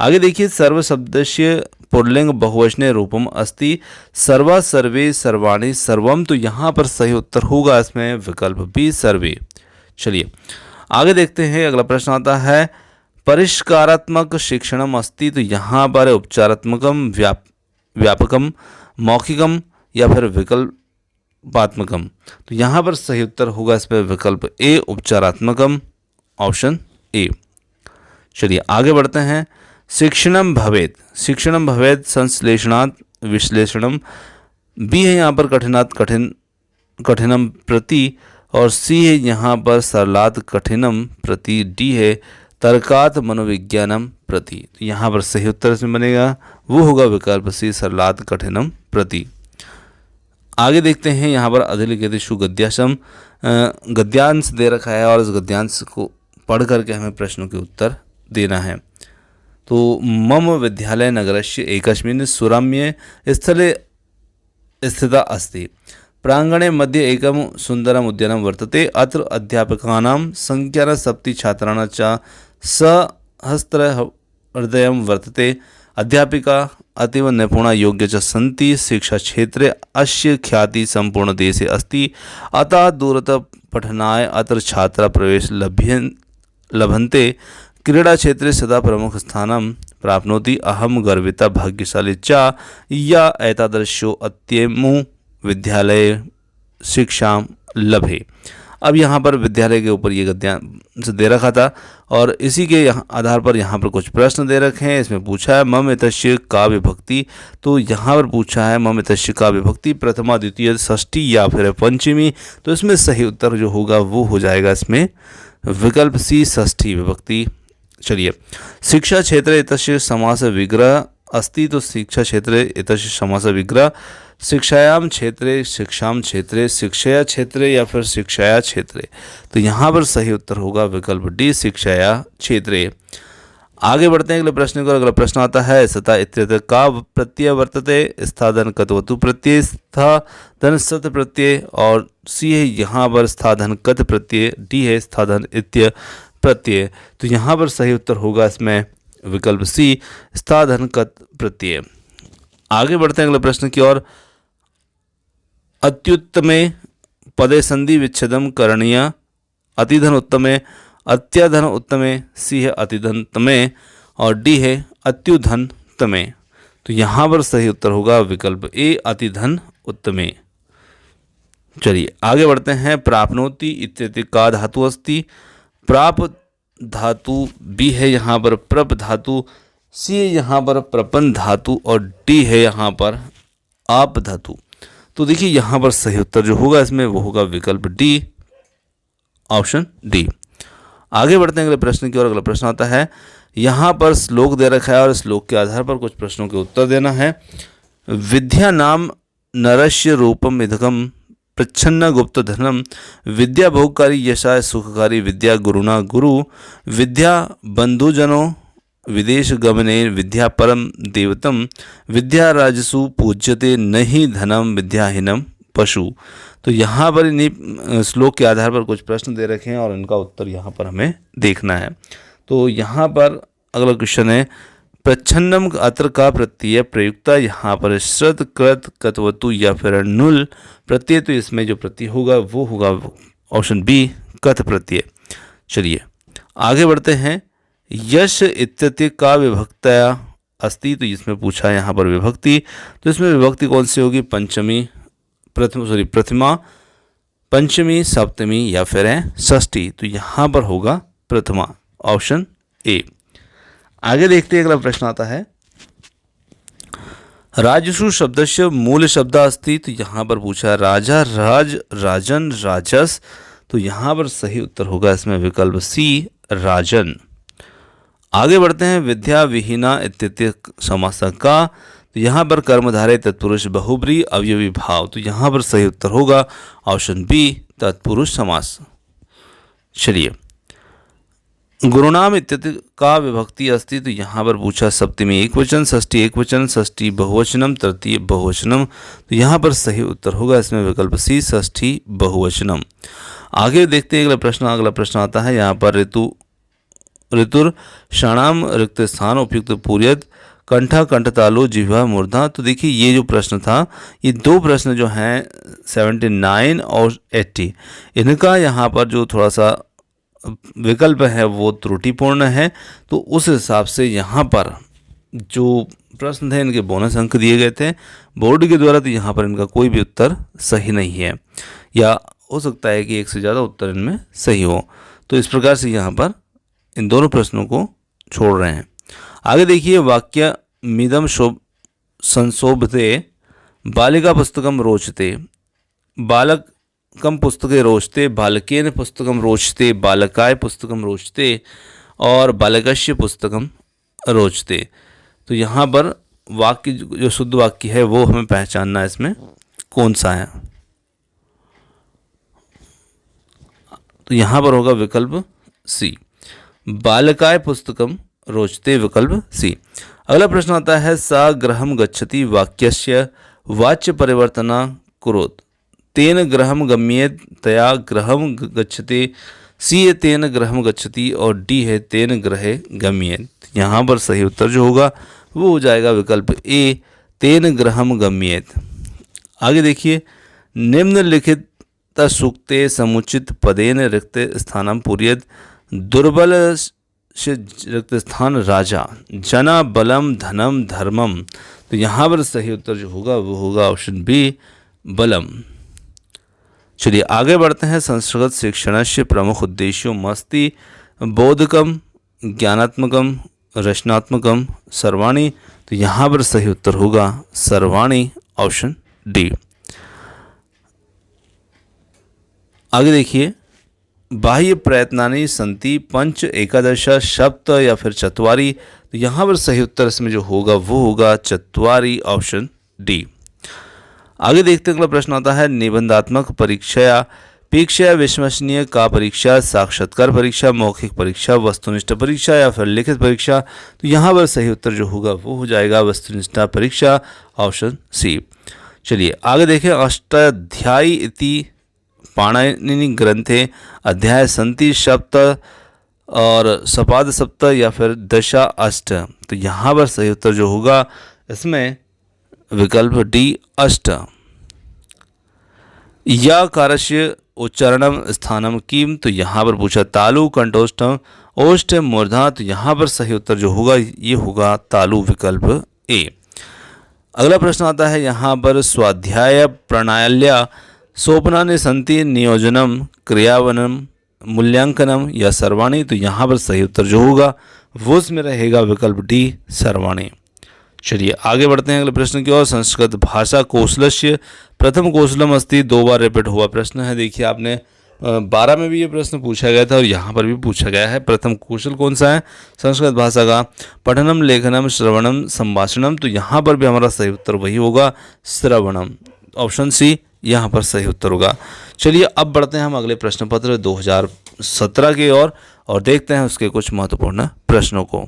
आगे देखिए, सर्व शब्दस्य पुल्लिंग बहुवचने रूपम अस्ति सर्वा, सर्वे, सर्वाणि, सर्वम। तो यहाँ पर सही उत्तर होगा इसमें विकल्प बी सर्वे। चलिए आगे देखते हैं, अगला प्रश्न आता है परिष्कारात्मक शिक्षणम अस्ति। तो यहाँ पर उपचारात्मकम, व्यापकम, मौखिकम या फिर विकल्पात्मकम। तो यहाँ पर सही उत्तर होगा इसमें विकल्प ए उपचारात्मकम, ऑप्शन ए। चलिए आगे बढ़ते हैं, शिक्षणम भवेत। शिक्षणम भवेत संश्लेषणात् विश्लेषणम। बी है यहाँ पर कठिनात् कठिनम प्रति, और सी है यहाँ पर सरलात् कठिनम प्रति, डी है तर्कात् मनोविज्ञानम प्रति। तो यहाँ पर सही उत्तर इसमें बनेगा वो होगा विकल्प सी सरलात् कठिनम प्रति। आगे देखते हैं, यहाँ पर अधिलिखितेषु गद्यांशम, गद्यांश दे रखा है और इस गद्यांश को पढ़ करके हमें प्रश्नों के उत्तर देना है। तो मम विद्यालय नगरस्य एकस्मिन् सुरम्ये स्थले स्थिता अस्ति। प्रांगणे मध्ये एकं सुन्दरम् उद्यानं वर्तते। अत्र अध्यापकानां संख्या 70 छात्राणां च सहस्रहृदयं वर्तते। अध्यापिका अतीव निपुणा योग्य च सन्ति। शिक्षा क्षेत्रे अस्य ख्याति संपूर्ण देशे अस्ति। अतः दूरतः पठनाय अत्र छात्रा प्रवेश लभन्ते। क्रीडा क्षेत्रे सदा प्रमुख स्थानं प्राप्नोति। अहम गर्विता भाग्यशाली च या एतादृशो अत्यमु विद्यालय शिक्षा लभे। अब यहाँ पर विद्यालय के ऊपर ये गद्यांश दे रखा था और इसी के आधार पर यहाँ पर कुछ प्रश्न दे रखे हैं। इसमें पूछा है मम एतस्य का विभक्ति। तो यहाँ पर पूछा है मम एतस्य का विभक्ति प्रथमा, द्वितीय, षष्ठी या फिर पंचमी। तो इसमें सही उत्तर जो होगा वो हो जाएगा इसमें विकल्प सी षष्ठी विभक्ति। चलिए, शिक्षा क्षेत्र एतस्य समास विग्रह अस्ति। तो शिक्षा क्षेत्र एतस्य समास विग्रह। शिक्षायाम क्षेत्रे, शिक्षाम क्षेत्रे, शिक्षया क्षेत्रे या फिर शिक्षाया क्षेत्रे। तो यहाँ पर सही उत्तर होगा विकल्प डी शिक्षाया क्षेत्रे। आगे बढ़ते हैं अगले प्रश्न को। अगला प्रश्न आता है सता इत्यत्र का प्रत्यय वर्तते। स्थाधन कतवतु प्रत्यय, स्थाधन सत प्रत्यय, और सी है यहाँ पर स्थाधन कत प्रत्यय, डी है स्थाधन इत्य प्रत्यय। तो यहाँ पर सही उत्तर होगा इसमें विकल्प सी स्थाधन कत प्रत्यय। आगे बढ़ते हैं अगले प्रश्न की ओर। अत्युत्तमे पदे संधि विच्छेदम करणीय। अतिधन उत्तमे, अत्यधन उत्तमे, सी है अतिधन तमे और डी है अत्युधन तमे। तो यहाँ पर सही उत्तर होगा विकल्प ए अतिधन उत्तमे। चलिए आगे बढ़ते हैं। प्राप्नोति इत्येति का धातु अस्ति। प्राप धातु, बी है यहाँ पर प्रप धातु, सी है यहाँ पर प्रपन धातु और डी है यहाँ पर आप धातु। तो देखिए यहाँ पर सही उत्तर जो होगा इसमें वो होगा विकल्प डी, ऑप्शन डी। आगे बढ़ते हैं अगले प्रश्न की ओर। अगला प्रश्न आता है, यहाँ पर श्लोक दे रखा है और श्लोक के आधार पर कुछ प्रश्नों के उत्तर देना है। विद्या नाम नरस्य रूपम इदकम प्रच्छन्न गुप्त धनम। विद्या भोगकारी यशाय सुखकारी। विद्या गुरुना गुरु। विद्या बंधुजनों विदेश गमने। विद्या परम देवतम। विद्या राजसु पूज्यते नहीं धनम विद्याहीनम पशु। तो यहाँ पर इन्हीं श्लोक के आधार पर कुछ प्रश्न दे रखे हैं और इनका उत्तर यहाँ पर हमें देखना है। तो यहाँ पर अगला क्वेश्चन है प्रच्छन्नम अत्र का प्रत्यय प्रयुक्ता। यहाँ पर श्रद्ध कृत कतवतु या फिर नुल प्रत्यय। तो इसमें जो प्रत्यय होगा वो होगा ऑप्शन बी कथ प्रत्यय। चलिए आगे बढ़ते हैं। यश इत्यति का विभक्तया अस्ति। तो इसमें पूछा है यहाँ पर विभक्ति। तो इसमें विभक्ति कौन सी होगी? पंचमी, प्रथमा, पंचमी, सप्तमी या फिर है षष्ठी। तो यहाँ पर होगा प्रथमा, ऑप्शन ए। आगे देखते हैं अगला प्रश्न आता है राजसु शब्दस्य मूल शब्द अस्ति। तो यहाँ पर पूछा राजा, राज, राजन, राजस। तो यहाँ पर सही उत्तर होगा इसमें विकल्प सी राजन। आगे बढ़ते हैं। विद्या विहीना इत्येति समास का। तो यहाँ पर कर्मधारय तत्पुरुष बहुब्री अवयवी भाव, तो यहाँ पर सही उत्तर होगा ऑप्शन बी तत्पुरुष समास। चलिए, गुरुनाम इत्यति का विभक्ति अस्ति, तो यहाँ पर पूछा सप्तमी एकवचन, षष्ठी एकवचन, षष्ठी बहुवचनम, तृतीय बहुवचनम, तो यहाँ पर सही उत्तर होगा इसमें विकल्प सी षष्ठी बहुवचनम। आगे देखते हैं अगला प्रश्न आता है यहाँ पर ऋतुर क्षणाम रिक्त स्थान उपयुक्त पूर्यत कंठा कंठतालु जिह्वा मूर्धा। तो देखिए ये जो प्रश्न था, ये दो प्रश्न जो हैं 79 और 80, इनका यहाँ पर जो थोड़ा सा विकल्प है वो त्रुटिपूर्ण है, तो उस हिसाब से यहाँ पर जो प्रश्न थे इनके बोनस अंक दिए गए थे बोर्ड के द्वारा, तो यहाँ पर इनका कोई भी उत्तर सही नहीं है, या हो सकता है कि एक से ज़्यादा उत्तर इनमें सही हो। तो इस प्रकार से यहाँ पर इन दोनों प्रश्नों को छोड़ रहे हैं। आगे देखिए, वाक्य मिदम संशोभते बालिका पुस्तकम रोचते, बालक कम पुस्तकें रोचते, बालकेन पुस्तकम रोचते, बालकाय पुस्तकम रोचते और बालकस्य पुस्तकम रोचते। तो यहाँ पर वाक्य जो शुद्ध वाक्य है वो हमें पहचानना है, इसमें कौन सा है। तो यहाँ पर होगा विकल्प सी, बालकाय पुस्तकम रोचते, विकल्प सी। अगला प्रश्न आता है, सा गृहम गच्छति वाक्यस्य वाच्य परिवर्तना कुरुत, तेन गृहम गम्येत, तया गृहम गच्छते, सी है तेन गृहम गच्छति और डी है तेन गृहे गम्येत। यहाँ पर सही उत्तर जो होगा वो हो जाएगा विकल्प ए तेन गृहम गम्येत। आगे देखिए, निम्नलिखित सूक्ते समुचित पदेन रिक्त स्थानम पूर्यत, दुर्बल से रिक्त स्थान राजा, जना बलम धनम धर्मम। तो यहाँ पर सही उत्तर जो होगा वो होगा ऑप्शन बी बलम। चलिए आगे बढ़ते हैं। संस्कृत शिक्षणस्य प्रमुख उद्देश्यों मस्ति बोधकम, ज्ञानात्मकम, रचनात्मकम, सर्वाणी। तो यहाँ पर सही उत्तर होगा सर्वाणी, ऑप्शन डी। आगे देखिए, बाह्य प्रयत्नानि संति पंच एकादश सप्त या फिर चत्वारि। तो यहाँ पर सही उत्तर इसमें जो होगा वो होगा चत्वारि, ऑप्शन डी। आगे देखते हैं अगला प्रश्न आता है, निबंधात्मक परीक्षा परीक्षा विश्वसनीय का परीक्षा, साक्षात्कार परीक्षा, मौखिक परीक्षा, वस्तुनिष्ठ परीक्षा या फिर लिखित परीक्षा। तो यहाँ पर सही उत्तर जो होगा वो हो जाएगा वस्तुनिष्ठ परीक्षा, ऑप्शन सी। चलिए आगे देखें, अष्टाध्यायी इति पाणिनि ग्रंथे अध्याय संति सप्त और सपाद सप्त या फिर दशा अष्ट। तो यहाँ पर सही उत्तर जो होगा इसमें विकल्प डी अष्ट। या कारस्य उच्चारणम स्थानम किम। तो यहाँ पर पूछा तालु कंठोष्ठम ओष्ठ मूर्धा। तो यहाँ पर सही उत्तर जो होगा ये होगा तालु, विकल्प ए। अगला प्रश्न आता है यहाँ पर, स्वाध्याय प्रणाल्या सोपनानि संति नियोजनम, क्रियावनम, मूल्यांकनम या सर्वाणी। तो यहाँ पर सही उत्तर जो होगा वो इसमें रहेगा विकल्प डी सर्वाणी। चलिए आगे बढ़ते हैं अगले प्रश्न की ओर। संस्कृत भाषा कौशलस्य प्रथम कौशलम अस्ति, दो बार रिपीट हुआ प्रश्न है। देखिए आपने 12 में भी ये प्रश्न पूछा गया था और यहाँ पर भी पूछा गया है। प्रथम कौशल कौन सा है संस्कृत भाषा का? पठनम, लेखनम, श्रवणम, संभाषणम। तो यहाँ पर भी हमारा सही उत्तर वही होगा श्रवणम, ऑप्शन सी यहाँ पर सही उत्तर होगा। चलिए अब बढ़ते हैं हम अगले प्रश्न पत्र 2017 की ओर और देखते हैं उसके कुछ महत्वपूर्ण प्रश्नों को।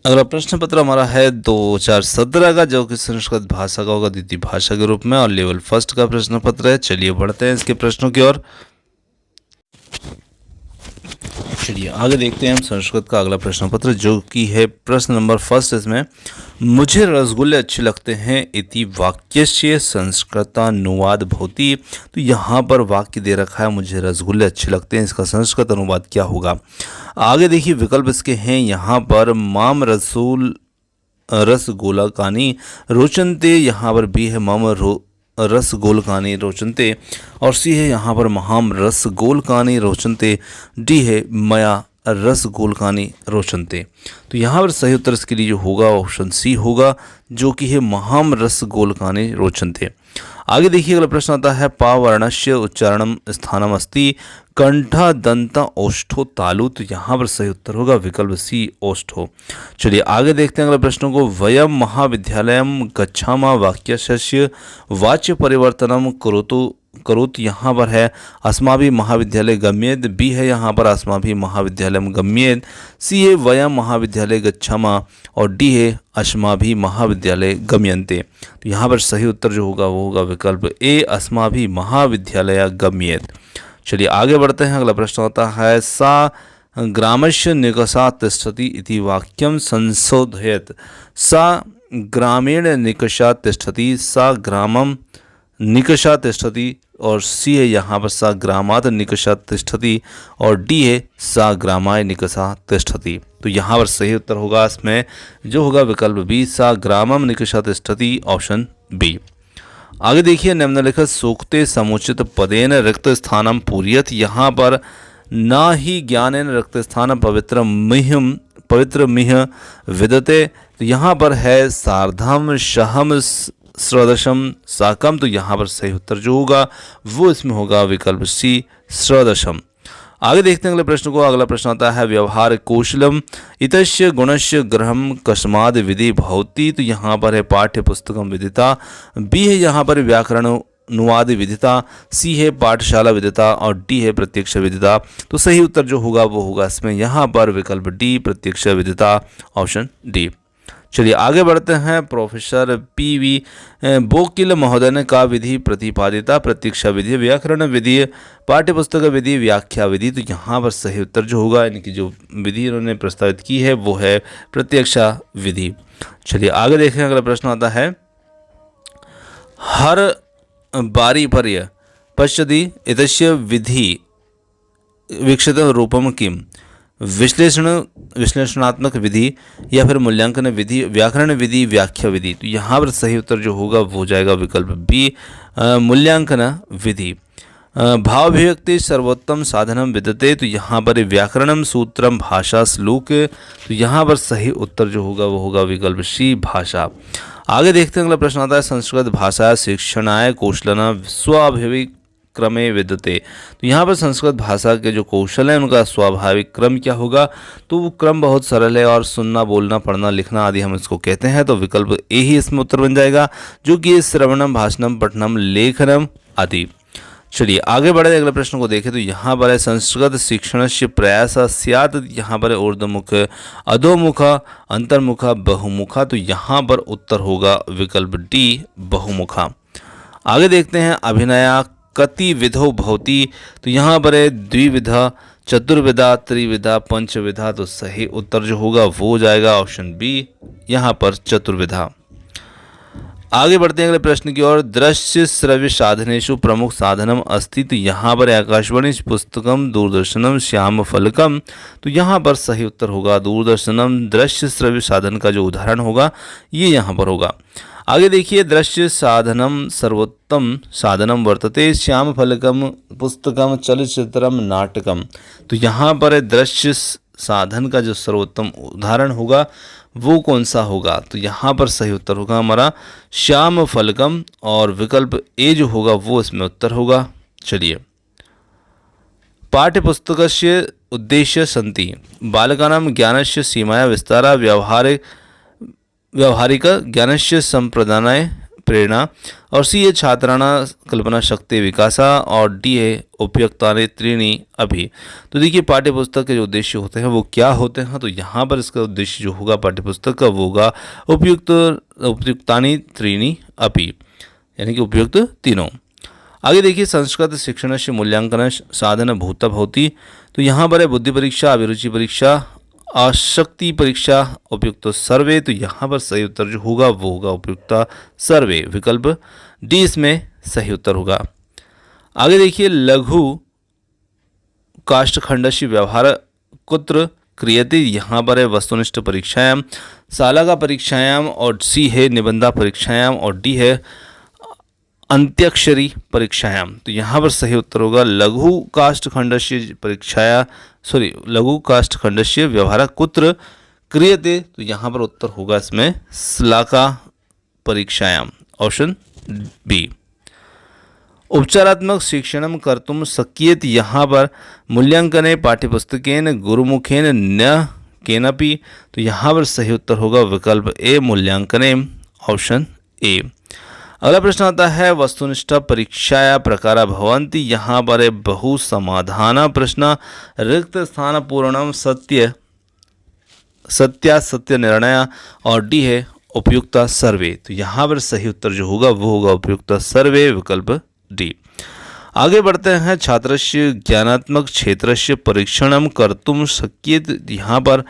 अगला प्रश्न पत्र हमारा है 2017 का, जो कि संस्कृत भाषा का होगा द्वितीय भाषा के रूप में और लेवल फर्स्ट का प्रश्न पत्र है। चलिए बढ़ते हैं इसके प्रश्नों की ओर। चलिए आगे देखते हैं हम संस्कृत का अगला प्रश्न पत्र, जो कि है प्रश्न नंबर फर्स्ट। इसमें मुझे रसगुल्ले अच्छे लगते हैं इति वाक्यस्य संस्कृतानुवाद भवति। तो यहाँ पर वाक्य दे रखा है मुझे रसगुल्ले अच्छे लगते हैं, इसका संस्कृत अनुवाद क्या होगा? आगे देखिए विकल्प इसके हैं यहाँ पर, माम रसगोलकानि रोचन्ते। यहाँ पर बी है माम रसगोलकानि रोचन्ते और सी है यहाँ पर महाम रसगोलकानि रोचन्ते, डी है मया रसगोलकानि रोचन्ते। तो यहाँ पर सही उत्तर इसके लिए जो होगा ऑप्शन सी होगा, जो कि है महाम रसगोलकानि रोचन्ते। आगे देखिए अगला प्रश्न आता है, पा वर्णस्य उच्चारणम स्थानम अस्ति कंठा दंता ओष्ठो तालु, तो यहाँ पर सही उत्तर होगा विकल्प सी ओष्ठो। चलिए आगे देखते हैं अगले प्रश्नों को। वयम महाविद्यालयम गच्छामः वाक्यस्य वाच्य परिवर्तनम करोतु यहाँ पर है अस्माभिः महाविद्यालय गम्येत, बी है यहाँ पर अस्माभिः महाविद्यालयम गम्येत, सी है वयम महाविद्यालय गच्छामः और डी है अस्माभिः महाविद्यालय गम्यन्ते। तो यहाँ पर सही उत्तर जो होगा वो होगा विकल्प ए अस्माभिः महाविद्यालय गम्येत। चलिए आगे बढ़ते हैं। अगला प्रश्न होता है सा ग्रामस्य निकषा तिष्ठति इति वाक्यम संशोधयेत्। सा ग्रामीण निकषा तिष्ठति, सा ग्रामम निकषा तिष्ठति और सी है यहाँ पर सा ग्रामात् निकषा तिष्ठति और डी है सा ग्रामाय निकषा तिष्ठति। तो यहाँ पर सही उत्तर होगा इसमें जो होगा विकल्प बी सा ग्रामम निकषा तिष्ठति, ऑप्शन बी। आगे देखिए निम्नलिखित सूक्ते समुचित पदेन रिक्त स्थानम पूर्यत। यहाँ पर ना ही ज्ञानेन रिक्त स्थान पवित्र मिह विदते, तो यहाँ पर है सार्धम शहम स्रदशम साकम, तो यहाँ पर सही उत्तर जो होगा वो इसमें होगा विकल्प सी स्रदशम। आगे देखते हैं अगले प्रश्न को। अगला प्रश्न आता है व्यवहार कौशलम इतस्य गुणस्य ग्रहम कस्माद् विधि भवति, तो यहाँ पर है पाठ्य पुस्तकम विदिता, बी है यहाँ पर व्याकरण अनुवाद विदिता, सी है पाठशाला विदिता और डी है प्रत्यक्ष विदिता। तो सही उत्तर जो होगा वो होगा इसमें यहाँ पर विकल्प डी प्रत्यक्ष विदिता, ऑप्शन डी। चलिए आगे बढ़ते हैं। Professor PV. बोकिल महोदय ने का विधि प्रतिपादिता, प्रतीक्षा विधि, व्याकरण विधि, पाठ्यपुस्तक विधि, व्याख्या विधि। तो यहाँ पर सही उत्तर जो होगा इनकी जो विधि इन्होंने प्रस्तावित की है वो है प्रत्यक्षा विधि। चलिए आगे देखें। अगला प्रश्न आता है हर बारी पर्य पश्यति इतस्य विधि विकसित रूपम किम, विश्लेषणात्मक विधि या फिर मूल्यांकन विधि, व्याकरण विधि, व्याख्या विधि। तो यहाँ पर सही उत्तर जो होगा वो हो जाएगा विकल्प बी मूल्यांकन विधि। भावाभिव्यक्ति सर्वोत्तम साधनम विद्यते, तो यहाँ पर व्याकरणम सूत्रम भाषा श्लोक, तो यहाँ पर सही उत्तर जो होगा वो होगा विकल्प सी भाषा। आगे देखते हैं अगला प्रश्न आता है संस्कृत भाषा शिक्षणाय कौशलना स्वाभाविक क्रमे विद्यते, तो यहाँ पर संस्कृत भाषा के जो कौशल है उनका स्वाभाविक क्रम क्या होगा, तो वो क्रम बहुत सरल है और सुनना बोलना पढ़ना लिखना आदि हम इसको कहते हैं, तो विकल्प ए ही इसमें उत्तर बन जाएगा जो कि श्रवणम भाषणम पठनम लेखनम आदि। चलिए आगे बढ़े अगले प्रश्न को देखें। तो यहाँ पर है संस्कृत शिक्षण से प्रयास स्यात्, यहाँ पर है ऊर्ध्वमुख अधोमुख अंतर्मुख बहुमुखा, तो यहाँ पर उत्तर होगा विकल्प डी बहुमुखा। आगे देखते हैं अभिनया कति विधो भवति, तो यहाँ पर है द्विविधा चतुर्विधा त्रिविधा पंचविधा, तो सही उत्तर जो होगा वो हो जाएगा ऑप्शन बी यहाँ पर चतुर्विधा। आगे बढ़ते हैं अगले प्रश्न की ओर। दृश्य श्रव्य साधनेषु प्रमुख साधनम अस्ति, तो यहाँ पर आकाशवाणी पुस्तकम दूरदर्शनम श्याम फलकम, तो यहाँ पर सही उत्तर होगा दूरदर्शनम दृश्य श्रव्य साधन का जो उदाहरण होगा ये यहाँ पर होगा। आगे देखिए दृश्य साधनम सर्वोत्तम साधनम वर्तते श्याम फलकम पुस्तकम चलचित्रम नाटकम, तो यहाँ पर दृश्य साधन का जो सर्वोत्तम उदाहरण होगा वो कौन सा होगा, तो यहाँ पर सही उत्तर होगा हमारा श्याम फलकम और विकल्प ए जो होगा वो इसमें उत्तर होगा। चलिए पाठ्यपुस्तकस्य उद्देश्य सन्ति बालकानां ज्ञानस्य सीमाया विस्तारा व्यावहारिक ज्ञानस्य संप्रदानाय प्रेरणा और सी है छात्राणां कल्पना शक्ति विकासा और डी है उपयुक्तानि त्रीणि अपि। तो देखिए पाठ्यपुस्तक के जो उद्देश्य होते हैं वो क्या होते हैं, तो यहाँ पर इसका उद्देश्य जो होगा पाठ्यपुस्तक का वो होगा उपयुक्तानि त्रीणि अपि, यानी कि उपयुक्त तीनों। आगे देखिए संस्कृत शिक्षण से मूल्यांकन साधन भूता भवति, तो यहाँ पर है बुद्धि परीक्षा अभिरुचि परीक्षा आशक्ति परीक्षा उपयुक्त सर्वे, तो यहाँ पर सही उत्तर जो होगा वो होगा उपयुक्त सर्वे, विकल्प डी इसमें सही उत्तर होगा। आगे देखिए लघु काष्ठखंडस्य व्यवहार कुत्र क्रियते, यहाँ पर है वस्तुनिष्ठ परीक्षायाम शाला का परीक्षायाम और सी है निबंधा परीक्षायाम और डी है अंत्याक्षरी परीक्षायाम, तो यहाँ पर सही उत्तर होगा लघु काष्ठखंडस्य व्यवहार कुत्र क्रियते, तो यहाँ पर उत्तर होगा इसमें श्लाका परीक्षायाम, ऑप्शन बी। उपचारात्मक शिक्षणम कर्तुम शक्येत, यहाँ पर मूल्यांकने पाठ्यपुस्तकेन गुरुमुखेन न केनपि। तो यहाँ पर सही उत्तर होगा विकल्प ए मूल्यांकने, ऑप्शन ए। अगला प्रश्न आता है वस्तुनिष्ठ परीक्षाया प्रकारा भवन्ति, यहाँ पर है बहु समाधान प्रश्न, रिक्त स्थान पूर्णम, सत्य निर्णय, और डी है उपयुक्ता सर्वे। तो यहाँ पर सही उत्तर जो होगा वो होगा उपयुक्ता सर्वे, विकल्प डी। आगे बढ़ते हैं छात्रस्य ज्ञानात्मक क्षेत्रस्य परीक्षणम कर्तुम शक्येत, यहाँ पर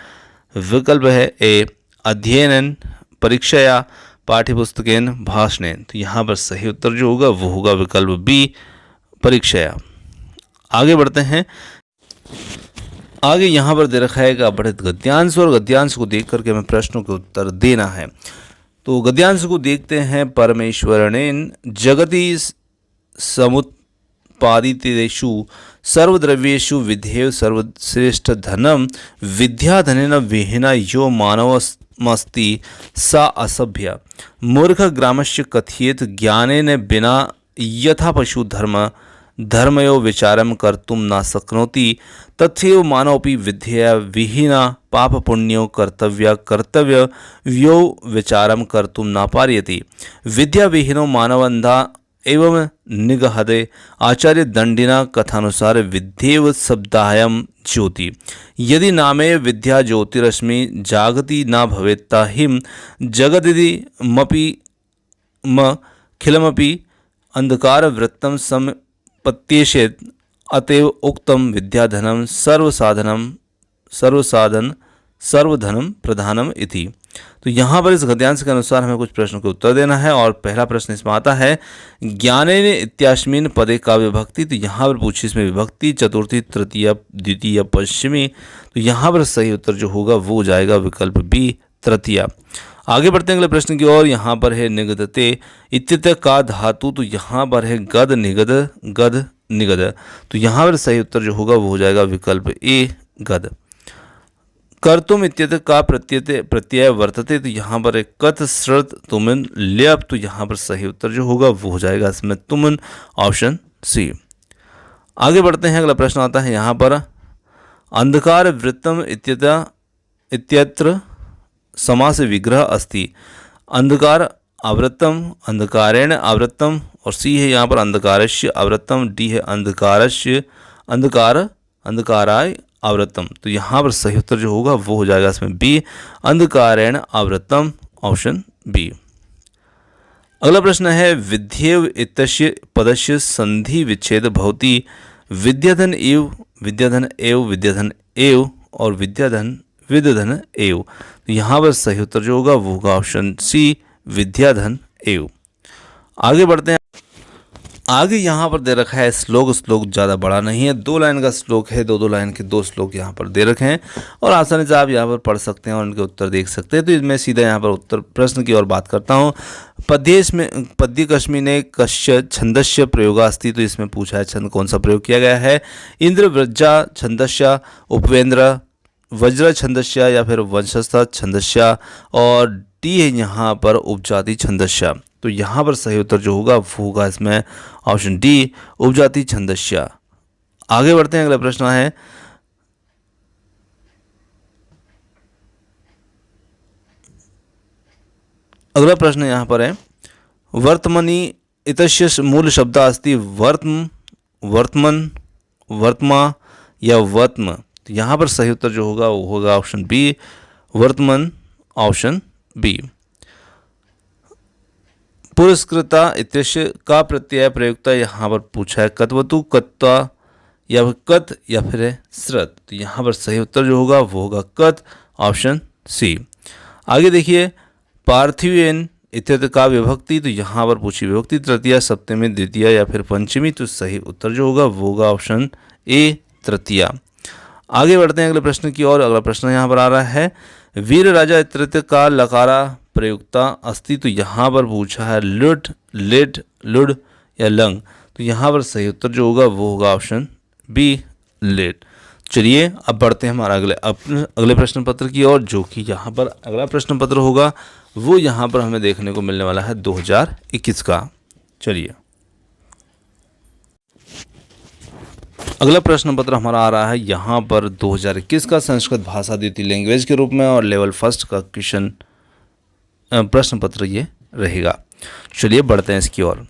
विकल्प है ए अध्ययन परीक्षया पाठ्यपुस्तकेन भाषणेन। तो यहाँ पर सही उत्तर जो होगा वो होगा विकल्प बी परीक्षया। आगे बढ़ते हैं, आगे यहाँ पर दे रखा है कि अपठित गद्यांश, और गद्यांश को देख करके हमें प्रश्नों के उत्तर देना है। तो गद्यांश को देखते हैं। परमेश्वरेण जगति समुत्पादितेषु सर्वद्रव्येषु विधेय सर्वश्रेष्ठ धनम, विद्याधनेन विहीना यो मानवमस्ति सा असभ्य, मूर्ख ग्रामस्य कथयेत ज्ञानेन बिना यथा पशु धर्मयो विचारम कर्तुम न शक्नोति, तथैव मानवपि विद्यया विहीना पाप पुण्यो कर्तव्य व्यो विचारम कर्तुम न पारयति, विद्या विहीनो मानवंधा एवं निगहते, आचार्य दंडिना कथानुसार विद्येव शब्दायम ज्योति, यदि नामे विद्या ज्योतिरश्मि जागति न भवेत्ता हिम जगदिति मपि खिलमपि अंधकार वृत्तम संपत्त्येषेत्, अतएव उक्तम विद्याधनम सर्वधनम प्रधानम इति। तो यहाँ पर इस गद्यांश के अनुसार हमें कुछ प्रश्नों के उत्तर देना है, और पहला प्रश्न इसमें आता है ज्ञानेन इत्यास्मिन् पदे का विभक्ति। तो यहाँ पर पूछी इसमें विभक्ति, चतुर्थी तृतीय द्वितीय पश्चिमी। तो यहाँ पर सही उत्तर जो होगा वो हो जाएगा विकल्प बी तृतीय। आगे बढ़ते हैं अगले प्रश्न की ओर। यहाँ पर है निगदते इत्यत का धातु, तो यहाँ पर है गद निगद। तो यहाँ पर सही उत्तर जो होगा वो हो जाएगा विकल्प ए गद। कर्तुम इत्यत का प्रत्यय वर्तते, तो यहाँ पर एक कथ श्रुत तुमन ल्यप। तो यहाँ पर सही उत्तर जो होगा वो हो जाएगा इसमें तुमन, ऑप्शन सी। आगे बढ़ते हैं, अगला प्रश्न आता है यहाँ पर अंधकार वृत्तम इत्यत्र समास विग्रह अस्ति, अंधकार आवृत्तम, अंधकारेण आवृत्तम, और सी है यहाँ पर अंधकारस्य आवृत्तम, डी है अंधकाराय आवृत्तम। तो यहाँ पर सही उत्तर जो होगा वो हो जाएगा इसमें बी अंधकारेण आवृत्तम, ऑप्शन बी। अगला प्रश्न है विद्येव इत्यस्य पदस्य संधि विच्छेद भवति, विद्याधन एव और विद्याधन एव। तो यहाँ पर सही उत्तर जो होगा वो होगा ऑप्शन सी विद्याधन एव। आगे बढ़ते हैं, आगे यहाँ पर दे रखा है श्लोक ज़्यादा बड़ा नहीं है, 2 लाइन का श्लोक है, दो लाइन के 2 श्लोक यहाँ पर दे रखे हैं, और आसानी से आप यहाँ पर पढ़ सकते हैं और उनके उत्तर देख सकते हैं। तो इसमें सीधा यहाँ पर उत्तर प्रश्न की ओर बात करता हूँ। पद्य कश्मीने कश्य छंदस्य प्रयोगास्ति, तो इसमें पूछा है छंद कौन सा प्रयोग किया गया है। इंद्र व्रजा छंदस्य, उपवेंद्र वज्र छंदस्य या फिर वंशस्थ छंदस्य, और डी है यहाँ पर उपजाति छंदस्य। तो यहाँ पर सही उत्तर जो होगा वो होगा इसमें ऑप्शन डी उपजाति छंदस्य। आगे बढ़ते हैं, अगला प्रश्न है अगला प्रश्न यहाँ पर है वर्तमनी इतस्य मूल शब्द अस्ति वर्तमा या वर्तम। तो यहाँ पर सही उत्तर जो होगा वो होगा ऑप्शन बी वर्तमान, ऑप्शन बी। पुरस्कृता इत्यस्य का प्रत्यय प्रयुक्ता, यहाँ पर पूछा है कत्वतु कत्ता या फिर कत या फिर श्रत। तो यहाँ पर सही उत्तर जो होगा वो होगा कत, ऑप्शन सी। आगे देखिए पार्थिवेन इत्यत का विभक्ति, तो यहाँ पर पूछी विभक्ति तृतीया सप्तमी द्वितीय या फिर पंचमी। तो सही उत्तर जो होगा वो होगा ऑप्शन ए तृतीया। आगे बढ़ते हैं अगले प्रश्न की ओर। अगला प्रश्न यहाँ पर आ रहा है वीर राजा इत्यत का लकारा प्रयुक्ता अस्ति, तो यहाँ पर पूछा है लुट लिट लुड या लंग। तो यहाँ पर सही उत्तर जो होगा वो होगा ऑप्शन बी लेट। चलिए अब बढ़ते हैं हमारा अगले प्रश्न पत्र की ओर, जो कि यहाँ पर अगला प्रश्न पत्र होगा वो यहाँ पर हमें देखने को मिलने वाला है 2021 का। चलिए अगला प्रश्न पत्र हमारा आ रहा है यहाँ पर 2021 का संस्कृत भाषा द्वितीय लैंग्वेज के रूप में और लेवल फर्स्ट का क्वेश्चन प्रश्न पत्र ये रहेगा। चलिए बढ़ते हैं इसकी ओर।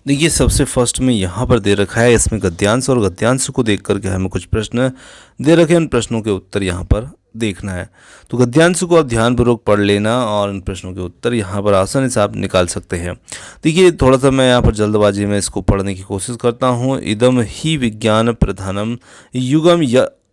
देखिए सबसे फर्स्ट में यहाँ पर दे रखा है इसमें गद्यांश, और गद्यांश को देख करके हमें कुछ प्रश्न दे रखे हैं, उन प्रश्नों के उत्तर यहाँ पर देखना है। तो गद्यांश को आप ध्यानपूर्वक पढ़ लेना और इन प्रश्नों के उत्तर यहाँ पर आसानी से आप निकाल सकते हैं। देखिए थोड़ा सा मैं यहाँ पर जल्दबाजी में इसको पढ़ने की कोशिश करता हूँ। इदम ही विज्ञान प्रधानम युगम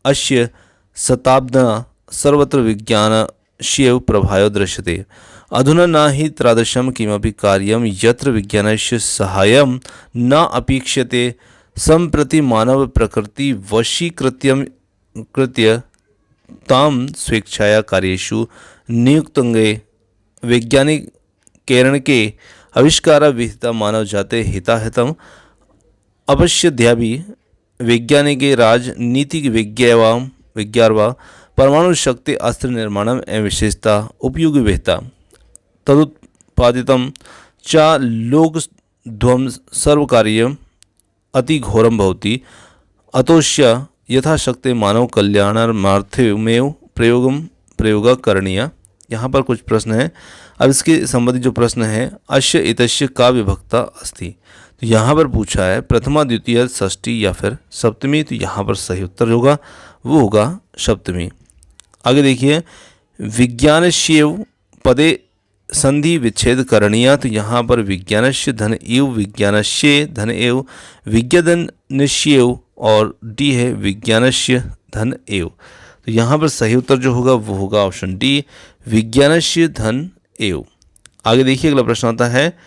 अस्य शताब्दा सर्वत्र विज्ञान शिव प्रभायो दृश्यते अधुना न हि तादृशं किमपि कार्यं यत्र विज्ञानस्य सहायं न अपेक्ष्यते सम्प्रति मानव प्रकृति वशीकृत्य ताम स्वेच्छाया कार्येषु नियुक्तंगे वैज्ञानिक कैरण के आविष्कार विहिता मानव जाते हिताहितम अवश्यद्यापि वैज्ञानिके राजनीतिक विज्ञावा परमाणु शक्ति अस्त्र निर्माणम एवं विशेषता उपयोगी विहिता तदुत्पादितं च लोकध्वंस सर्वकार्यम् अति घोरं भवति अतोस्य यथाशक्ति मानव कल्याणार्थमेव प्रयोग करणीय। यहाँ पर कुछ प्रश्न हैं। अब इसके संबंधित जो प्रश्न है अश्य इतस्य का विभक्ता अस्ति, तो यहाँ पर पूछा है प्रथमा द्वितीय षष्ठी या फिर सप्तमी, तो यहाँ पर सही उत्तर होगा वो होगा सप्तमी। आगे देखिए विज्ञानस्यैव पदे संधि विच्छेद करणीय, तो यहाँ पर विज्ञानस्य धन एव विज्ञानस्य धन एव विज्ञानस्यैव और डी है विज्ञानस्य धन एव, तो यहाँ पर सही उत्तर जो होगा वो होगा ऑप्शन डी विज्ञानस्य धन एव। आगे देखिए अगला प्रश्न आता है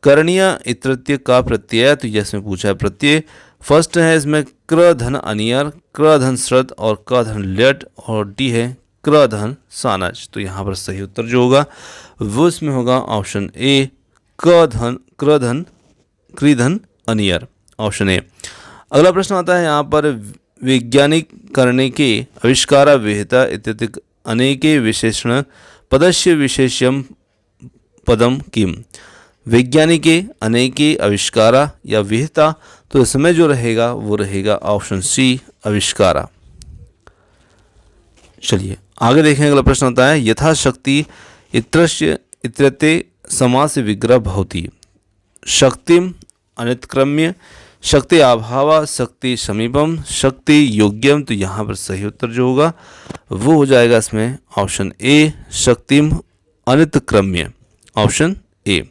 करणीय इतृत्य का प्रत्यय, तो यह इसमें पूछा है प्रत्यय। फर्स्ट है इसमें क्र धन अनियर, क्र धन श्रद और क धन लेट और डी है क्र धन सानज, तो यहाँ पर सही उत्तर जो होगा वो इसमें होगा ऑप्शन ए क्र धन क्रीधन अनियर, ऑप्शन ए। अगला प्रश्न आता है यहाँ पर वैज्ञानिक करने के आविष्कार विहिता इत्यादि अनेके विशेषण पदस्य विशेष्यम पदम किम, वैज्ञानिके अनेके आविष्कारा या विहिता, तो इसमें जो रहेगा वो रहेगा ऑप्शन सी आविष्कारा। चलिए आगे देखें अगला प्रश्न होता है यथाशक्ति इत्रस्य इत्रते समास विग्रह भवति शक्तिम अनित्क्रम्य शक्ति अभाव शक्ति समीपम शक्ति योग्यम, तो यहाँ पर सही उत्तर जो होगा वो हो जाएगा इसमें ऑप्शन ए शक्तिम अनितक्रम्य, ऑप्शन ए।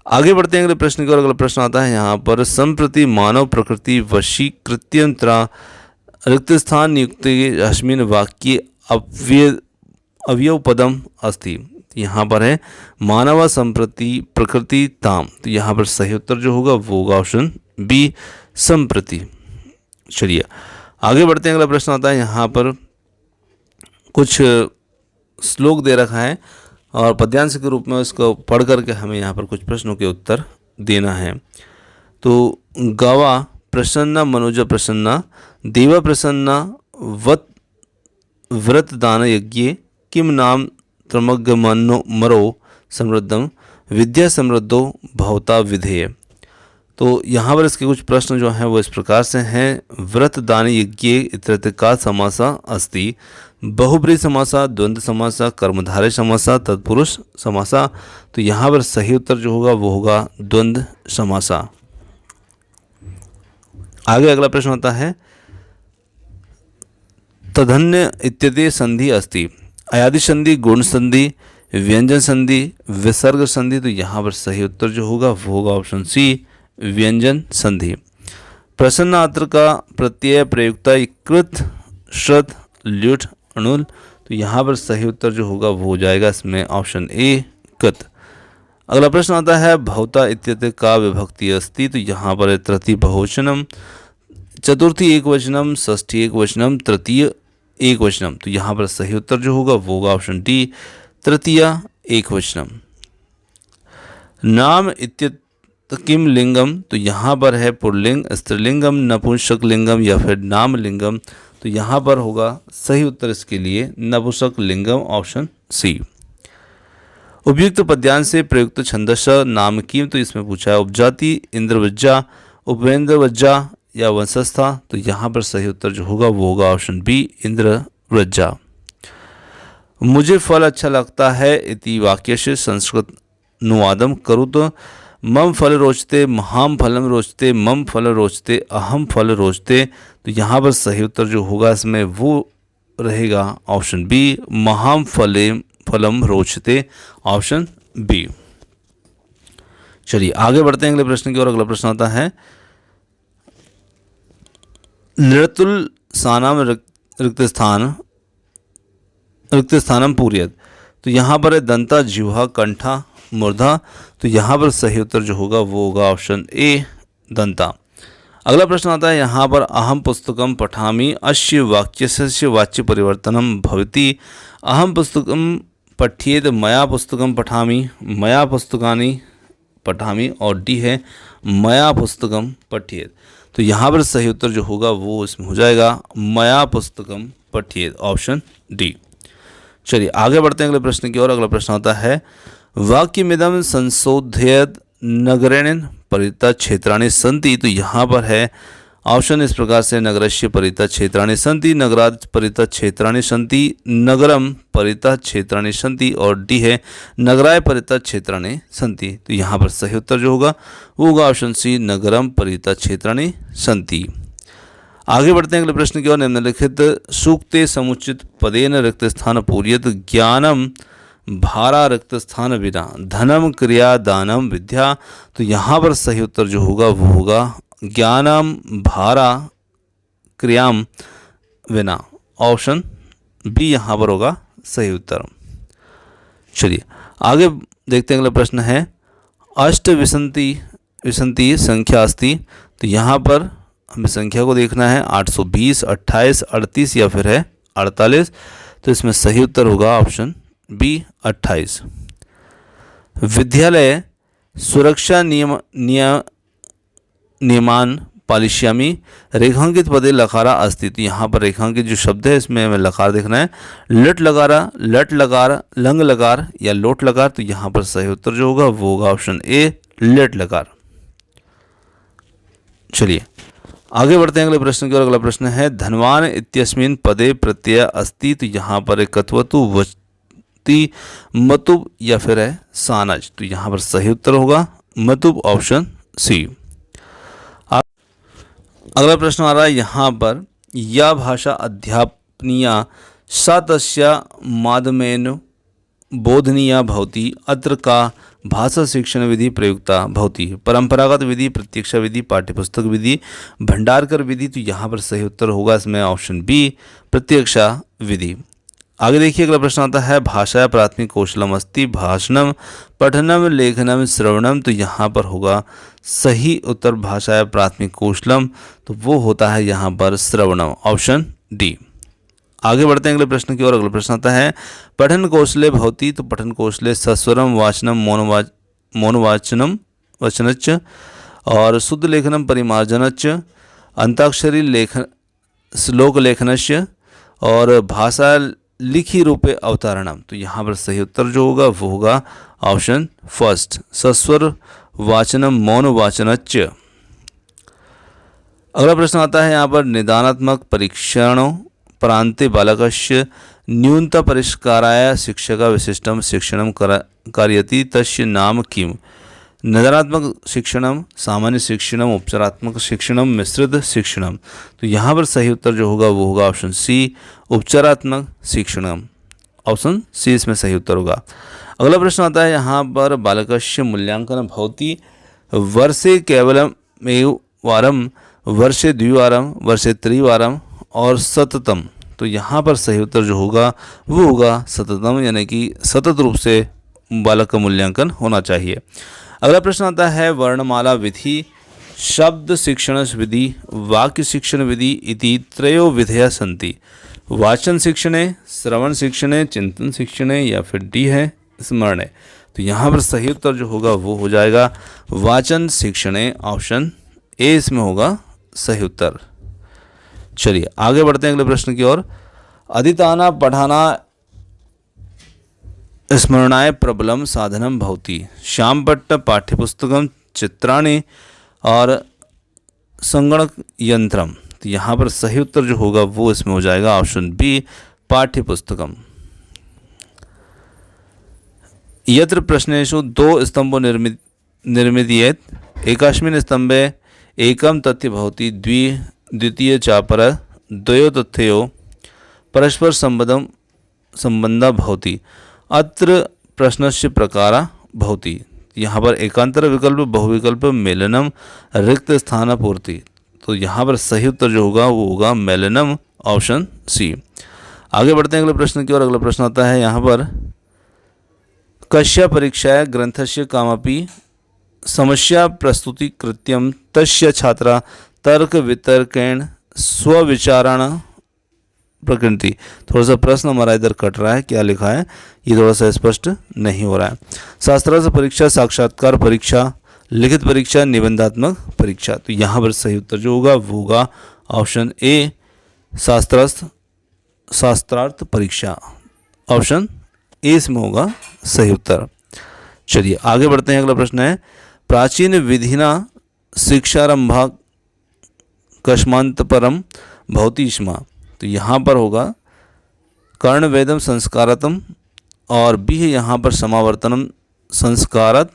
आगे बढ़ते हैं अगले प्रश्न की ओर। अगला प्रश्न आता है यहाँ पर संप्रति मानव प्रकृति वशीकृत्यंतरा रिक्त स्थान नियुक्त अस्मिन् वाक्ये अवयव पदम अस्ति, यहाँ पर है मानव संप्रति प्रकृति ताम, तो यहाँ पर सही उत्तर जो होगा वो होगा ऑप्शन बी संप्रति। चलिए आगे बढ़ते हैं। अगला प्रश्न आता है यहाँ पर कुछ श्लोक दे रखा है और पद्यांश के रूप में उसको पढ़ करके हमें यहाँ पर कुछ प्रश्नों के उत्तर देना है। तो गवा प्रसन्ना मनुज प्रसन्ना देव प्रसन्ना व्रतदान यज्ञे किम नाम त्रमग्मनो मरो समृद्धम विद्या समृद्धो भवता विधेय, तो यहाँ पर इसके कुछ प्रश्न जो हैं वो इस प्रकार से हैं। व्रतदान यज्ञे इत्यत्र का समासा अस्ति बहुब्री समासा द्वंद्व समासा कर्मधारय समासा तत्पुरुष समासा, तो यहाँ पर सही उत्तर जो होगा वो होगा द्वंद्व समासा। आगे अगला प्रश्न होता है तधन्य इत्यते संधि अस्ति अयादि संधि गुण संधि व्यंजन संधि विसर्ग संधि, तो यहाँ पर सही उत्तर जो होगा वो होगा ऑप्शन सी व्यंजन संधि। प्रसन्नात्र का प्रत्यय प्रयुक्ता कृत श्रद ल्युट अणुल, तो यहाँ पर सही उत्तर जो होगा वो हो जाएगा इसमें ऑप्शन ए कृत। अगला प्रश्न आता है भवता इत्यत्र का विभक्ति अस्ति, तो यहाँ पर तृतीय बहुवचनम चतुर्थी एक वचनम षष्ठी एक वचनम तृतीय एक वचनम, तो यहाँ पर सही उत्तर जो होगा वो होगा ऑप्शन डी तृतीय एक वचनम। नाम इत्यत्र किम लिंगम, तो यहाँ पर है पुल्लिंग स्त्रीलिंगम नपुंसक लिंगम या फिर नाम लिंगम, तो यहाँ पर होगा सही उत्तर इसके लिए नपुंसक लिंगम, ऑप्शन सी। उपयुक्त पद्यांश से प्रयुक्त छंदस नाम की, तो इसमें पूछा है उपजाति इंद्रवज्जा उपेंद्र वज्जा या वंशज था? तो यहाँ पर सही उत्तर जो होगा वो होगा ऑप्शन बी, इंद्र वज्जा। मुझे फल अच्छा लगता है इति वाक्यस्य संस्कृत अनुवादम करुत मम फल रोचते महाम फलम रोचते मम फल रोचते अहम फल रोचते। तो यहाँ पर सही उत्तर जो होगा इसमें वो रहेगा ऑप्शन बी, महाम फलम रोचते, ऑप्शन बी। चलिए आगे बढ़ते हैं अगले प्रश्न की ओर। अगला प्रश्न आता है नृतुल सानाम रिक्त स्थानम पूर्यत। तो यहाँ पर है दंता, जिह्वा, कंठा, मूर्धा। तो यहाँ पर सही उत्तर जो होगा वो होगा ऑप्शन ए, दंता। अगला प्रश्न आता है यहाँ पर अहम पुस्तकम पठामि अस्य वाक्यस्य वाच्य परिवर्तनम भवति। अहम पुस्तकम पठ्येत, मया पुस्तकम पठामि, मया पुस्तकानि पठामि, और डी है मया पुस्तकम पठ्येत। तो यहाँ पर सही उत्तर जो होगा वो इसमें हो जाएगा मया पुस्तकम पठ्येत, ऑप्शन डी। चलिए आगे बढ़ते हैं अगले प्रश्न की ओर। अगला प्रश्न आता है वाक्यमिदं संशोधयत नगरेण परिता क्षेत्राणि सन्ति। तो यहाँ पर है ऑप्शन इस प्रकार से नगरस्य परिता क्षेत्राणि सन्ति, नगरात् परिता क्षेत्राणि सन्ति, नगरम परिता क्षेत्राणि सन्ति, और डी है नगराय परिता क्षेत्राणि सन्ति। तो यहाँ पर सही उत्तर जो होगा वो होगा ऑप्शन सी, नगरम परिता क्षेत्राणि सन्ति। आगे बढ़ते हैं अगले प्रश्न की ओर। निम्नलिखित सूक्ते समुचित पदेन रिक्त स्थान पूर्यत ज्ञानम भारा रिक्त स्थान विना धनम क्रिया दानम विद्या। तो यहाँ पर सही उत्तर जो होगा वो होगा ज्ञानम भारा क्रियाम विना, ऑप्शन बी यहाँ पर होगा सही उत्तर। चलिए आगे देखते हैं अगला प्रश्न है अष्ट विसंति संख्या अस्ति। तो यहाँ पर हमें संख्या को देखना है 820, 28, 38 या फिर है 48। तो इसमें सही उत्तर होगा ऑप्शन बी, 28। विद्यालय सुरक्षा नियमान पालिष्यामि रेखांकित पदे लकारा अस्ति। तो यहाँ पर रेखांकित जो शब्द है इसमें हमें लकार देखना है, लट लकारा, लट लकार, लंग लकार या लोट लकार। तो यहाँ पर सही उत्तर जो होगा वो होगा ऑप्शन ए, लट लकार। चलिए आगे बढ़ते हैं अगले प्रश्न की ओर। अगला प्रश्न है धनवान इत्यस्मिन् पदे प्रत्यय अस्ति। तो यहाँ पर एक कत्वतु, वस्ति, मतुब या फिर है सानज। तो यहाँ पर सही उत्तर होगा मतुब, ऑप्शन सी। अगला प्रश्न आ रहा है यहाँ पर या भाषा अध्यापनीया सा तस्या माध्यमेन बोधनीया भवति अत्र का भाषा शिक्षण विधि प्रयुक्ता भवति परंपरागत विधि, प्रत्यक्षा विधि, पाठ्यपुस्तक विधि, भंडारकर विधि। तो यहाँ पर सही उत्तर होगा इसमें ऑप्शन बी, प्रत्यक्षा विधि। आगे देखिए अगला प्रश्न आता है भाषा प्राथमिक कौशलम अस्ति भाषणम पठनम लेखनम श्रवणम। तो यहाँ पर होगा सही उत्तर भाषा प्राथमिक कौशलम, तो वो होता है यहाँ पर श्रवणम, ऑप्शन डी। आगे बढ़ते हैं अगले प्रश्न की ओर। अगला प्रश्न आता है पठन कौशले भवति। तो पठन कौशले सस्वरम वाचनम मौनवाचनम वचनच और शुद्ध लेखनम परिमार्जनच अंताक्षरी लेखन श्लोक लेखनस्य और भाषा लिखी रूपे अवतारणम। तो यहाँ पर सही उत्तर जो होगा वो होगा ऑप्शन फर्स्ट, सस्वर वाचनम मौन वाचनच। अगला प्रश्न आता है यहाँ पर निदानात्मक परीक्षणों प्रांते बालकस्य न्यूनता परिष्काराय शिक्षक विशिष्टम शिक्षणम कारयति तस्य नाम किम। निदानात्मक शिक्षणम, सामान्य शिक्षणम, उपचारात्मक शिक्षणम, मिश्रित शिक्षणम। तो यहाँ पर सही उत्तर जो होगा वो होगा ऑप्शन सी, उपचारात्मक शिक्षणम, ऑप्शन सी इसमें सही उत्तर होगा। अगला प्रश्न आता है यहाँ पर बालकस्य मूल्यांकन भवति वर्षे केवलम वारम, वर्षे द्विवारम, वर्षे त्रिवारम और सततम। तो यहाँ पर सही उत्तर जो होगा वो होगा सततम, यानी कि सतत रूप से बालक का मूल्यांकन होना चाहिए। अगला प्रश्न आता है वर्णमाला विधि, शब्द शिक्षण विधि, वाक्य शिक्षण विधि इति त्रयो विधया सन्ति। वाचन शिक्षणे, श्रवण शिक्षणे, चिंतन शिक्षणे या फिर डी है स्मरणे। तो यहाँ पर सही उत्तर जो होगा वो हो जाएगा वाचन शिक्षणे, ऑप्शन ए इसमें होगा सही उत्तर। चलिए आगे बढ़ते हैं अगले प्रश्न की ओर। अधीताना पठाना स्मरणाय प्रबलम साधनम भवति श्यामपट्ट पाठ्यपुस्तकम चित्राणि और संगणक यंत्रम। तो यहाँ पर सही उत्तर जो होगा वो इसमें हो जाएगा ऑप्शन बी पाठ्य पुस्तकम। यत्र प्रश्नेषु दो स्तंभो निर्मित्येत एकस्मिन् स्तंभे एकम तथ्य भवति द्वितीय चापर द्वयो तथ्यो परस्पर संबंधा भवति अत्र प्रश्नस्य प्रकारा भवति। यहाँ पर एकांतर विकल्प, बहुविकल्प, मेलनम, रिक्त स्थान पूर्ति। तो यहाँ पर सही उत्तर जो होगा वो होगा मेलनम, ऑप्शन सी। आगे बढ़ते हैं अगले प्रश्न की ओर। अगला प्रश्न आता है यहाँ पर कस्य परीक्षाया ग्रंथस्य कामपि समस्या प्रस्तुति कृत्यम तस्य छात्रा तर्क वितर्केण स्वविचारण प्रकृति। थोड़ा सा प्रश्न हमारा इधर कट रहा है, क्या लिखा है ये थोड़ा सा स्पष्ट नहीं हो रहा है। शास्त्रार्थ परीक्षा, साक्षात्कार परीक्षा, लिखित परीक्षा, निबंधात्मक परीक्षा। तो यहाँ पर सही उत्तर जो होगा वो होगा ऑप्शन ए शास्त्रार्थ परीक्षा, ऑप्शन ए इसमें होगा सही उत्तर। चलिए आगे बढ़ते हैं। अगला प्रश्न है प्राचीन विधिना शिक्षारंभा कस्मांत परम भवति स्म। तो यहाँ पर होगा कर्णवेदम संस्कारतम और बी है यहाँ पर समावर्तनम संस्कारत,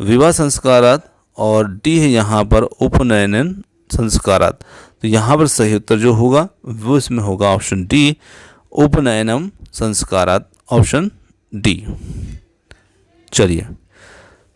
विवाह संस्कारत और डी है यहाँ पर उपनयन संस्कारत। तो यहाँ पर सही उत्तर जो होगा वो इसमें होगा ऑप्शन डी उपनयनम संस्कारत, ऑप्शन डी। चलिए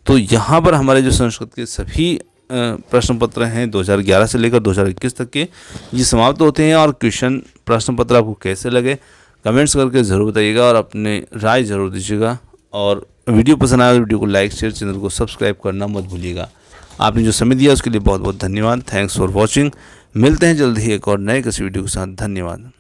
तो यहाँ पर हमारे जो संस्कृत के सभी प्रश्न पत्र हैं 2011 से लेकर 2021 तक के ये समाप्त होते हैं। और क्वेश्चन प्रश्न पत्र आपको कैसे लगे कमेंट्स करके ज़रूर बताइएगा और अपने राय ज़रूर दीजिएगा। और वीडियो पसंद आया तो वीडियो को लाइक शेयर, चैनल को सब्सक्राइब करना मत भूलिएगा। आपने जो समय दिया उसके लिए बहुत बहुत धन्यवाद। Thanks for watching. मिलते हैं जल्द ही एक और नए किसी वीडियो के साथ। धन्यवाद।